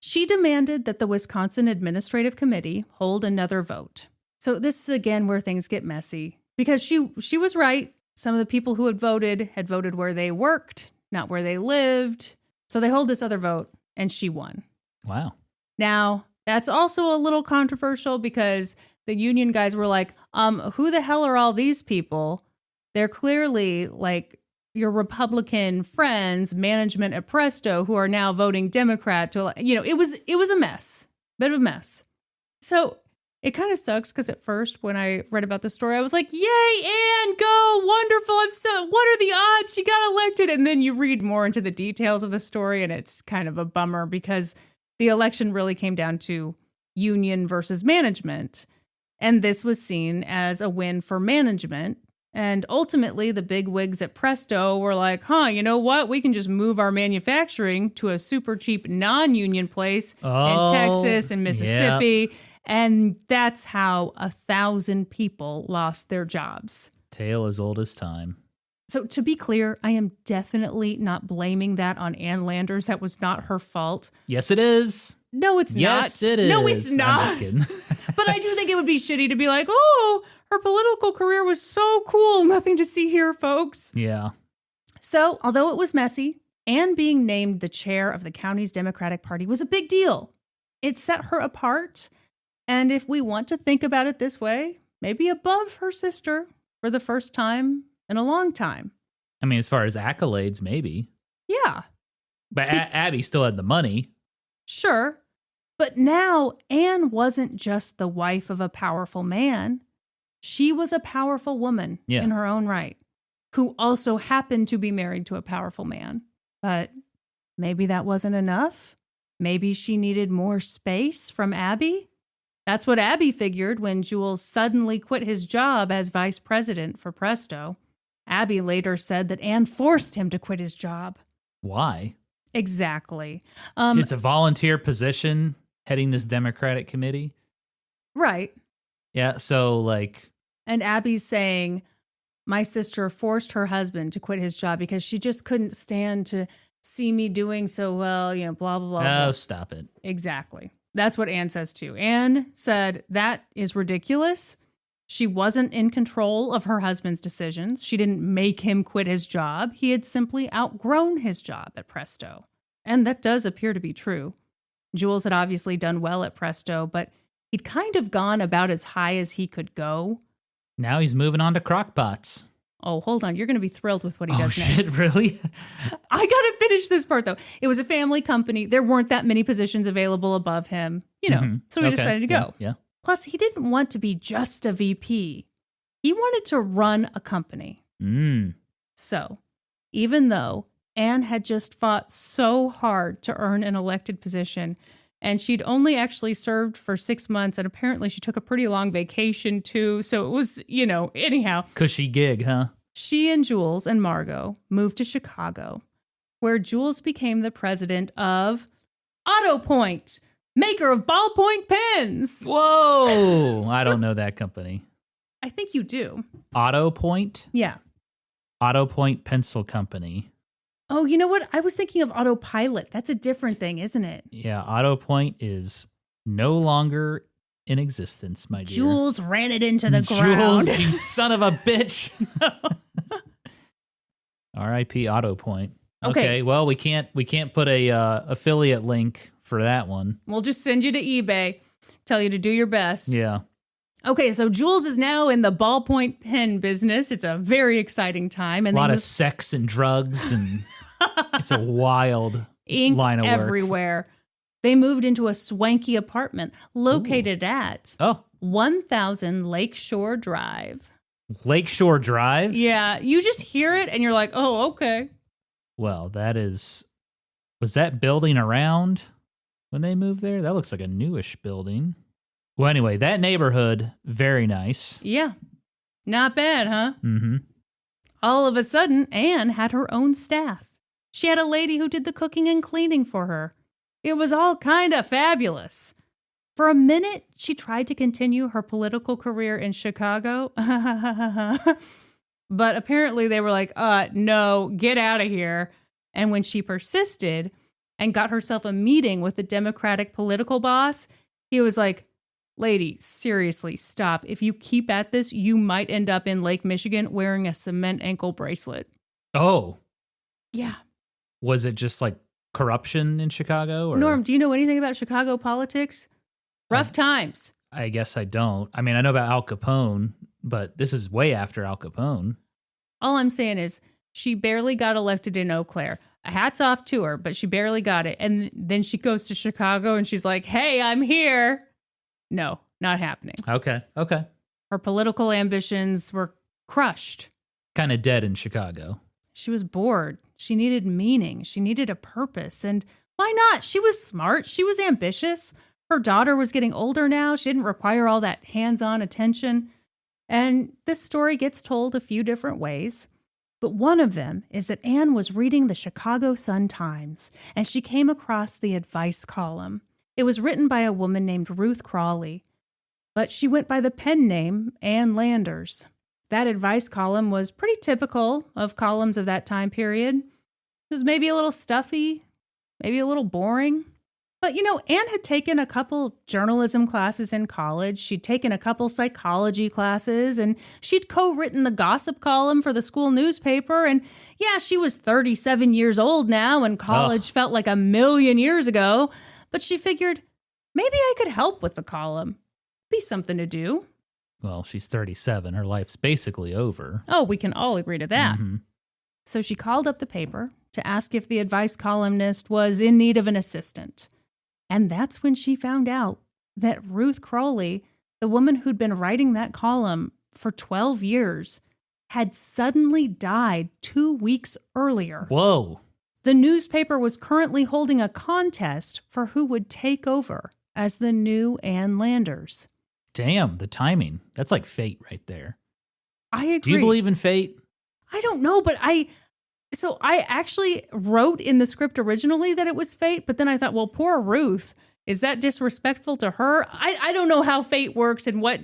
She demanded that the Wisconsin Administrative Committee hold another vote. So this is again where things get messy because she was right. Some of the people who had voted where they worked, not where they lived. So they hold this other vote and she won. Wow. Now, that's also a little controversial because the union guys were like, who the hell are all these people? They're clearly like your Republican friends, management at Presto, who are now voting Democrat to, it was a mess, bit of a mess. So it kind of sucks because at first when I read about the story, I was like, yay, Anne, go, wonderful. What are the odds she got elected? And then you read more into the details of the story and it's kind of a bummer because the election really came down to union versus management. And this was seen as a win for management. And ultimately, the big wigs at Presto were like, you know what? We can just move our manufacturing to a super cheap non-union place in Texas and Mississippi. Yep. And that's how 1,000 people lost their jobs. Tale as old as time. So to be clear, I am definitely not blaming that on Ann Landers. That was not her fault. Yes, it is. No, it's not. Yes, it is. No, it's not. I'm just kidding. But I do think it would be shitty to be like, her political career was so cool. Nothing to see here, folks. Yeah. So, although it was messy, Anne being named the chair of the county's Democratic Party was a big deal. It set her apart. And if we want to think about it this way, maybe above her sister for the first time in a long time. I mean, as far as accolades, maybe. Yeah. But Abby still had the money. Sure. But now Anne wasn't just the wife of a powerful man. She was a powerful woman in her own right, who also happened to be married to a powerful man. But maybe that wasn't enough. Maybe she needed more space from Abby. That's what Abby figured when Jules suddenly quit his job as vice president for Presto. Abby later said that Anne forced him to quit his job. Why? Exactly. It's a volunteer position heading this Democratic committee. Right. Yeah, so And Abby's saying, my sister forced her husband to quit his job because she just couldn't stand to see me doing so well, blah, blah, blah. Oh, blah. stop it. Exactly. That's what Anne says too. Anne said that is ridiculous. She wasn't in control of her husband's decisions. She didn't make him quit his job. He had simply outgrown his job at Presto. And that does appear to be true. Jules had obviously done well at Presto, but he'd kind of gone about as high as he could go. Now he's moving on to crockpots. Oh, hold on. You're going to be thrilled with what he Oh, does shit, next. really? I got to finish this part, though. It was a family company. There weren't that many positions available above him, so he Okay, decided to go. Yeah. Plus, he didn't want to be just a VP. He wanted to run a company. So, even though Anne had just fought so hard to earn an elected position, and she'd only actually served for 6 months, and apparently she took a pretty long vacation too, so it was, anyhow. Cushy gig, huh? She and Jules and Margot moved to Chicago, where Jules became the president of AutoPoint, maker of ballpoint pens. Whoa! I don't know that company. I think you do. AutoPoint? Yeah. AutoPoint Pencil Company. Oh, you know what? I was thinking of Autopilot. That's a different thing, isn't it? Yeah, AutoPoint is no longer in existence, my dear. Jules ran it into the ground. Jules, you son of a bitch. R.I.P. AutoPoint. Okay, well, we can't put a affiliate link for that one. We'll just send you to eBay, tell you to do your best. Yeah. Okay, so Jules is now in the ballpoint pen business. It's a very exciting time. And a lot of sex and drugs, and it's a wild ink line of work. everywhere. They moved into a swanky apartment located at 1000 Lakeshore Drive. Lakeshore Drive? Yeah, you just hear it and you're like, oh, okay. Well, was that building around when they moved there? That looks like a newish building. Well, anyway, that neighborhood, very nice. Yeah, not bad, huh? Mm-hmm. All of a sudden, Anne had her own staff. She had a lady who did the cooking and cleaning for her. It was all kind of fabulous. For a minute, she tried to continue her political career in Chicago. But apparently they were like, no, get out of here. And when she persisted and got herself a meeting with the Democratic political boss, he was like, lady, seriously, stop. If you keep at this, you might end up in Lake Michigan wearing a cement ankle bracelet. Oh. Yeah. Was it just like corruption in Chicago? Or? Norm, do you know anything about Chicago politics? Rough times. I guess I don't. I mean, I know about Al Capone, but this is way after Al Capone. All I'm saying is she barely got elected in Eau Claire. Hats off to her, but she barely got it. And then she goes to Chicago and she's like, hey, I'm here. No, not happening. Okay. Her political ambitions were crushed. Kind of dead in Chicago. She was bored. She needed meaning. She needed a purpose. And why not? She was smart. She was ambitious. Her daughter was getting older now. She didn't require all that hands-on attention. And this story gets told a few different ways. But one of them is that Anne was reading the Chicago Sun-Times, and she came across the advice column. It was written by a woman named Ruth Crawley, but she went by the pen name Ann Landers. That advice column was pretty typical of columns of that time period. It was maybe a little stuffy, maybe a little boring. But, Anne had taken a couple journalism classes in college. She'd taken a couple psychology classes, and she'd co-written the gossip column for the school newspaper. And yeah, she was 37 years old now, and college felt like a million years ago. But she figured, maybe I could help with the column. Be something to do. Well, she's 37. Her life's basically over. Oh, we can all agree to that. Mm-hmm. So she called up the paper to ask if the advice columnist was in need of an assistant. And that's when she found out that Ruth Crawley, the woman who'd been writing that column for 12 years, had suddenly died 2 weeks earlier. Whoa. The newspaper was currently holding a contest for who would take over as the new Ann Landers. Damn, the timing. That's like fate right there. I agree. Do you believe in fate? I don't know, but I actually wrote in the script originally that it was fate, but then I thought, well, poor Ruth. Is that disrespectful to her? I don't know how fate works and what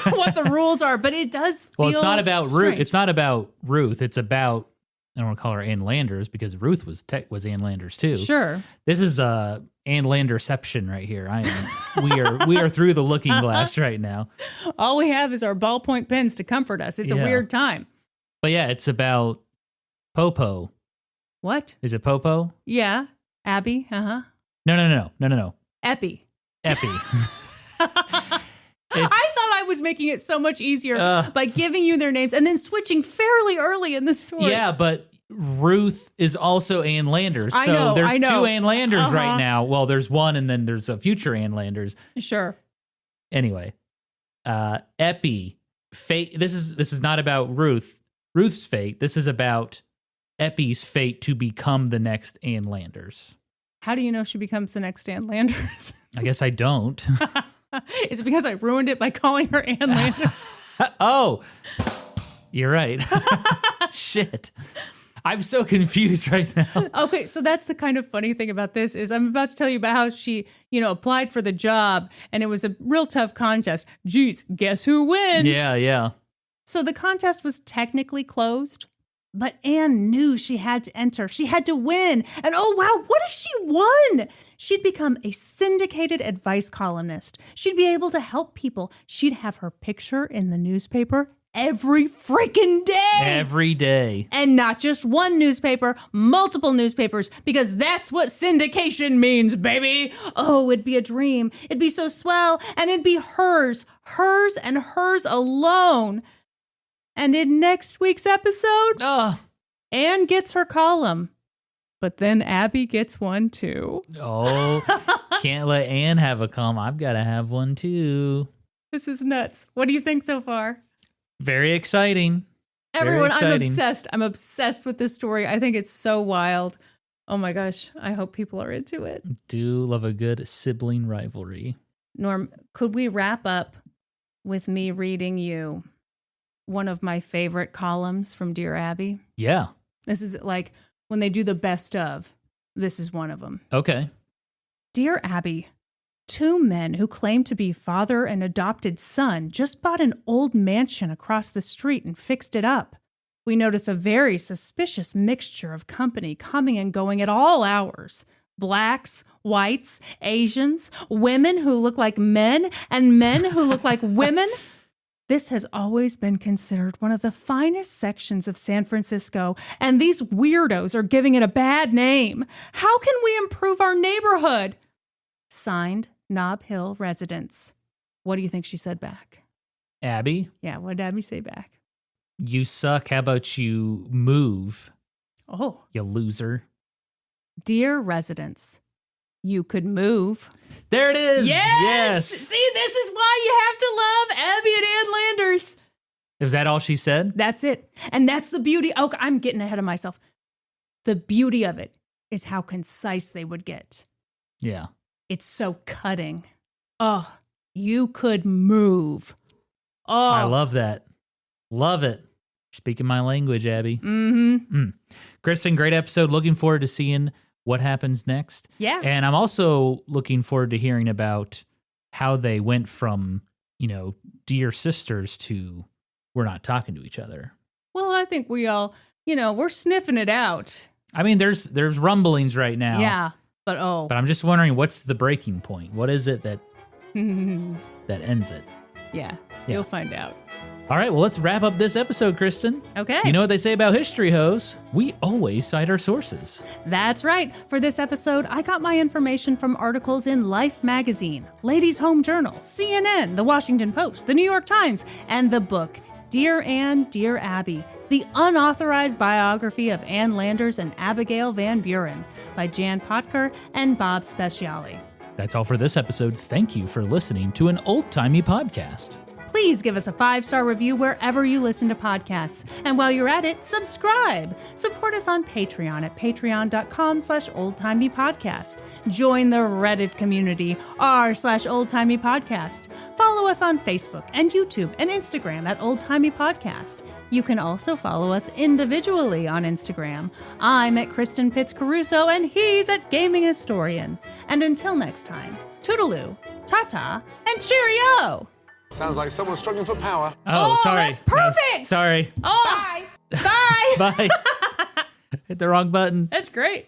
what the rules are, but it does feel Well, it's not about strange. Ruth. It's not about Ruth. It's about, I don't want to call her Ann Landers because Ruth was Ann Landers too. Sure. This is Ann Landerception right here. We are through the looking glass right now. All we have is our ballpoint pens to comfort us. It's a weird time. But yeah, it's about Popo. What? Is it Popo? Yeah. Abby? Uh-huh. No. Epi. Epi. I thought I was making it so much easier by giving you their names and then switching fairly early in the story. Yeah, but Ruth is also Ann Landers. I So know, there's I know. two Ann Landers Uh-huh. right now. Well, there's one and then there's a future Ann Landers. Sure. Anyway, Epi, fate. This is not about Ruth's fate. This is about Epi's fate to become the next Ann Landers. How do you know she becomes the next Ann Landers? I guess I don't. Is it because I ruined it by calling her Ann Landers? Oh, you're right. Shit. I'm so confused right now. Okay, so that's the kind of funny thing about this is I'm about to tell you about how she, applied for the job and it was a real tough contest. Geez, guess who wins? Yeah. So the contest was technically closed, but Anne knew she had to enter. She had to win. And oh, wow, what if she won? She'd become a syndicated advice columnist. She'd be able to help people. She'd have her picture in the newspaper every freaking day. Every day. And not just one newspaper, multiple newspapers, because that's what syndication means, baby. Oh, it'd be a dream. It'd be so swell, and it'd be hers and hers alone. And in next week's episode, Anne gets her column, but then Abby gets one too. Oh, can't let Anne have a column. I've got to have one too. This is nuts. What do you think so far? Very exciting. Everyone, Very I'm exciting. obsessed. I'm obsessed with this story. I think it's so wild. Oh my gosh. I hope people are into it. Do love a good sibling rivalry. Norm, could we wrap up with me reading you one of my favorite columns from Dear Abby? Yeah. This is like when they do the best of. This is one of them. Okay. Dear Abby, 2 men who claim to be father and adopted son just bought an old mansion across the street and fixed it up. We notice a very suspicious mixture of company coming and going at all hours. Blacks, whites, Asians, women who look like men, and men who look like women. This has always been considered one of the finest sections of San Francisco, and these weirdos are giving it a bad name. How can we improve our neighborhood? Signed, Nob Hill Residents. What do you think she said back? Abby, Yeah, what did Abby say back? you suck. How about you move, Oh, you loser? dear residents, you could move. There it is. Yes! See, this is why you have to love Abby and Ann Landers. Was that all she said? That's it. And that's the beauty. Oh, I'm getting ahead of myself. The beauty of it is how concise they would get. Yeah. It's so cutting. Oh, you could move. Oh, I love that. Love it. Speaking my language, Abby. Mm-hmm. Kristin, great episode. Looking forward to seeing what happens next. Yeah. And I'm also looking forward to hearing about how they went from, dear sisters to we're not talking to each other. Well, I think we all, we're sniffing it out. I mean, there's rumblings right now. Yeah. But But I'm just wondering, what's the breaking point? What is it that ends it? yeah, Yeah. you'll find out. All right, well, let's wrap up this episode, Kristin. Okay. You know what they say about history, hoes? We always cite our sources. That's right. For this episode, I got my information from articles in Life magazine, Ladies' Home Journal, CNN, The Washington Post, The New York Times, and the book, Dear Anne, Dear Abby, the unauthorized biography of Ann Landers and Abigail Van Buren by Jan Pottker and Bob Speziale. That's all for this episode. Thank you for listening to an old-timey podcast. Please give us a 5-star review wherever you listen to podcasts. And while you're at it, subscribe. Support us on Patreon at patreon.com/oldtimeypodcast. Join the Reddit community, r/oldtimeypodcast. Follow us on Facebook and YouTube and Instagram at Old Timey Podcast. You can also follow us individually on Instagram. I'm at Kristin Pitts Caruso and he's at Gaming Historian. And until next time, toodaloo, ta-ta, and cheerio! Sounds like someone's struggling for power. Oh, sorry. that's perfect! Sorry. Oh, bye! Bye! Bye. Hit the wrong button. That's great.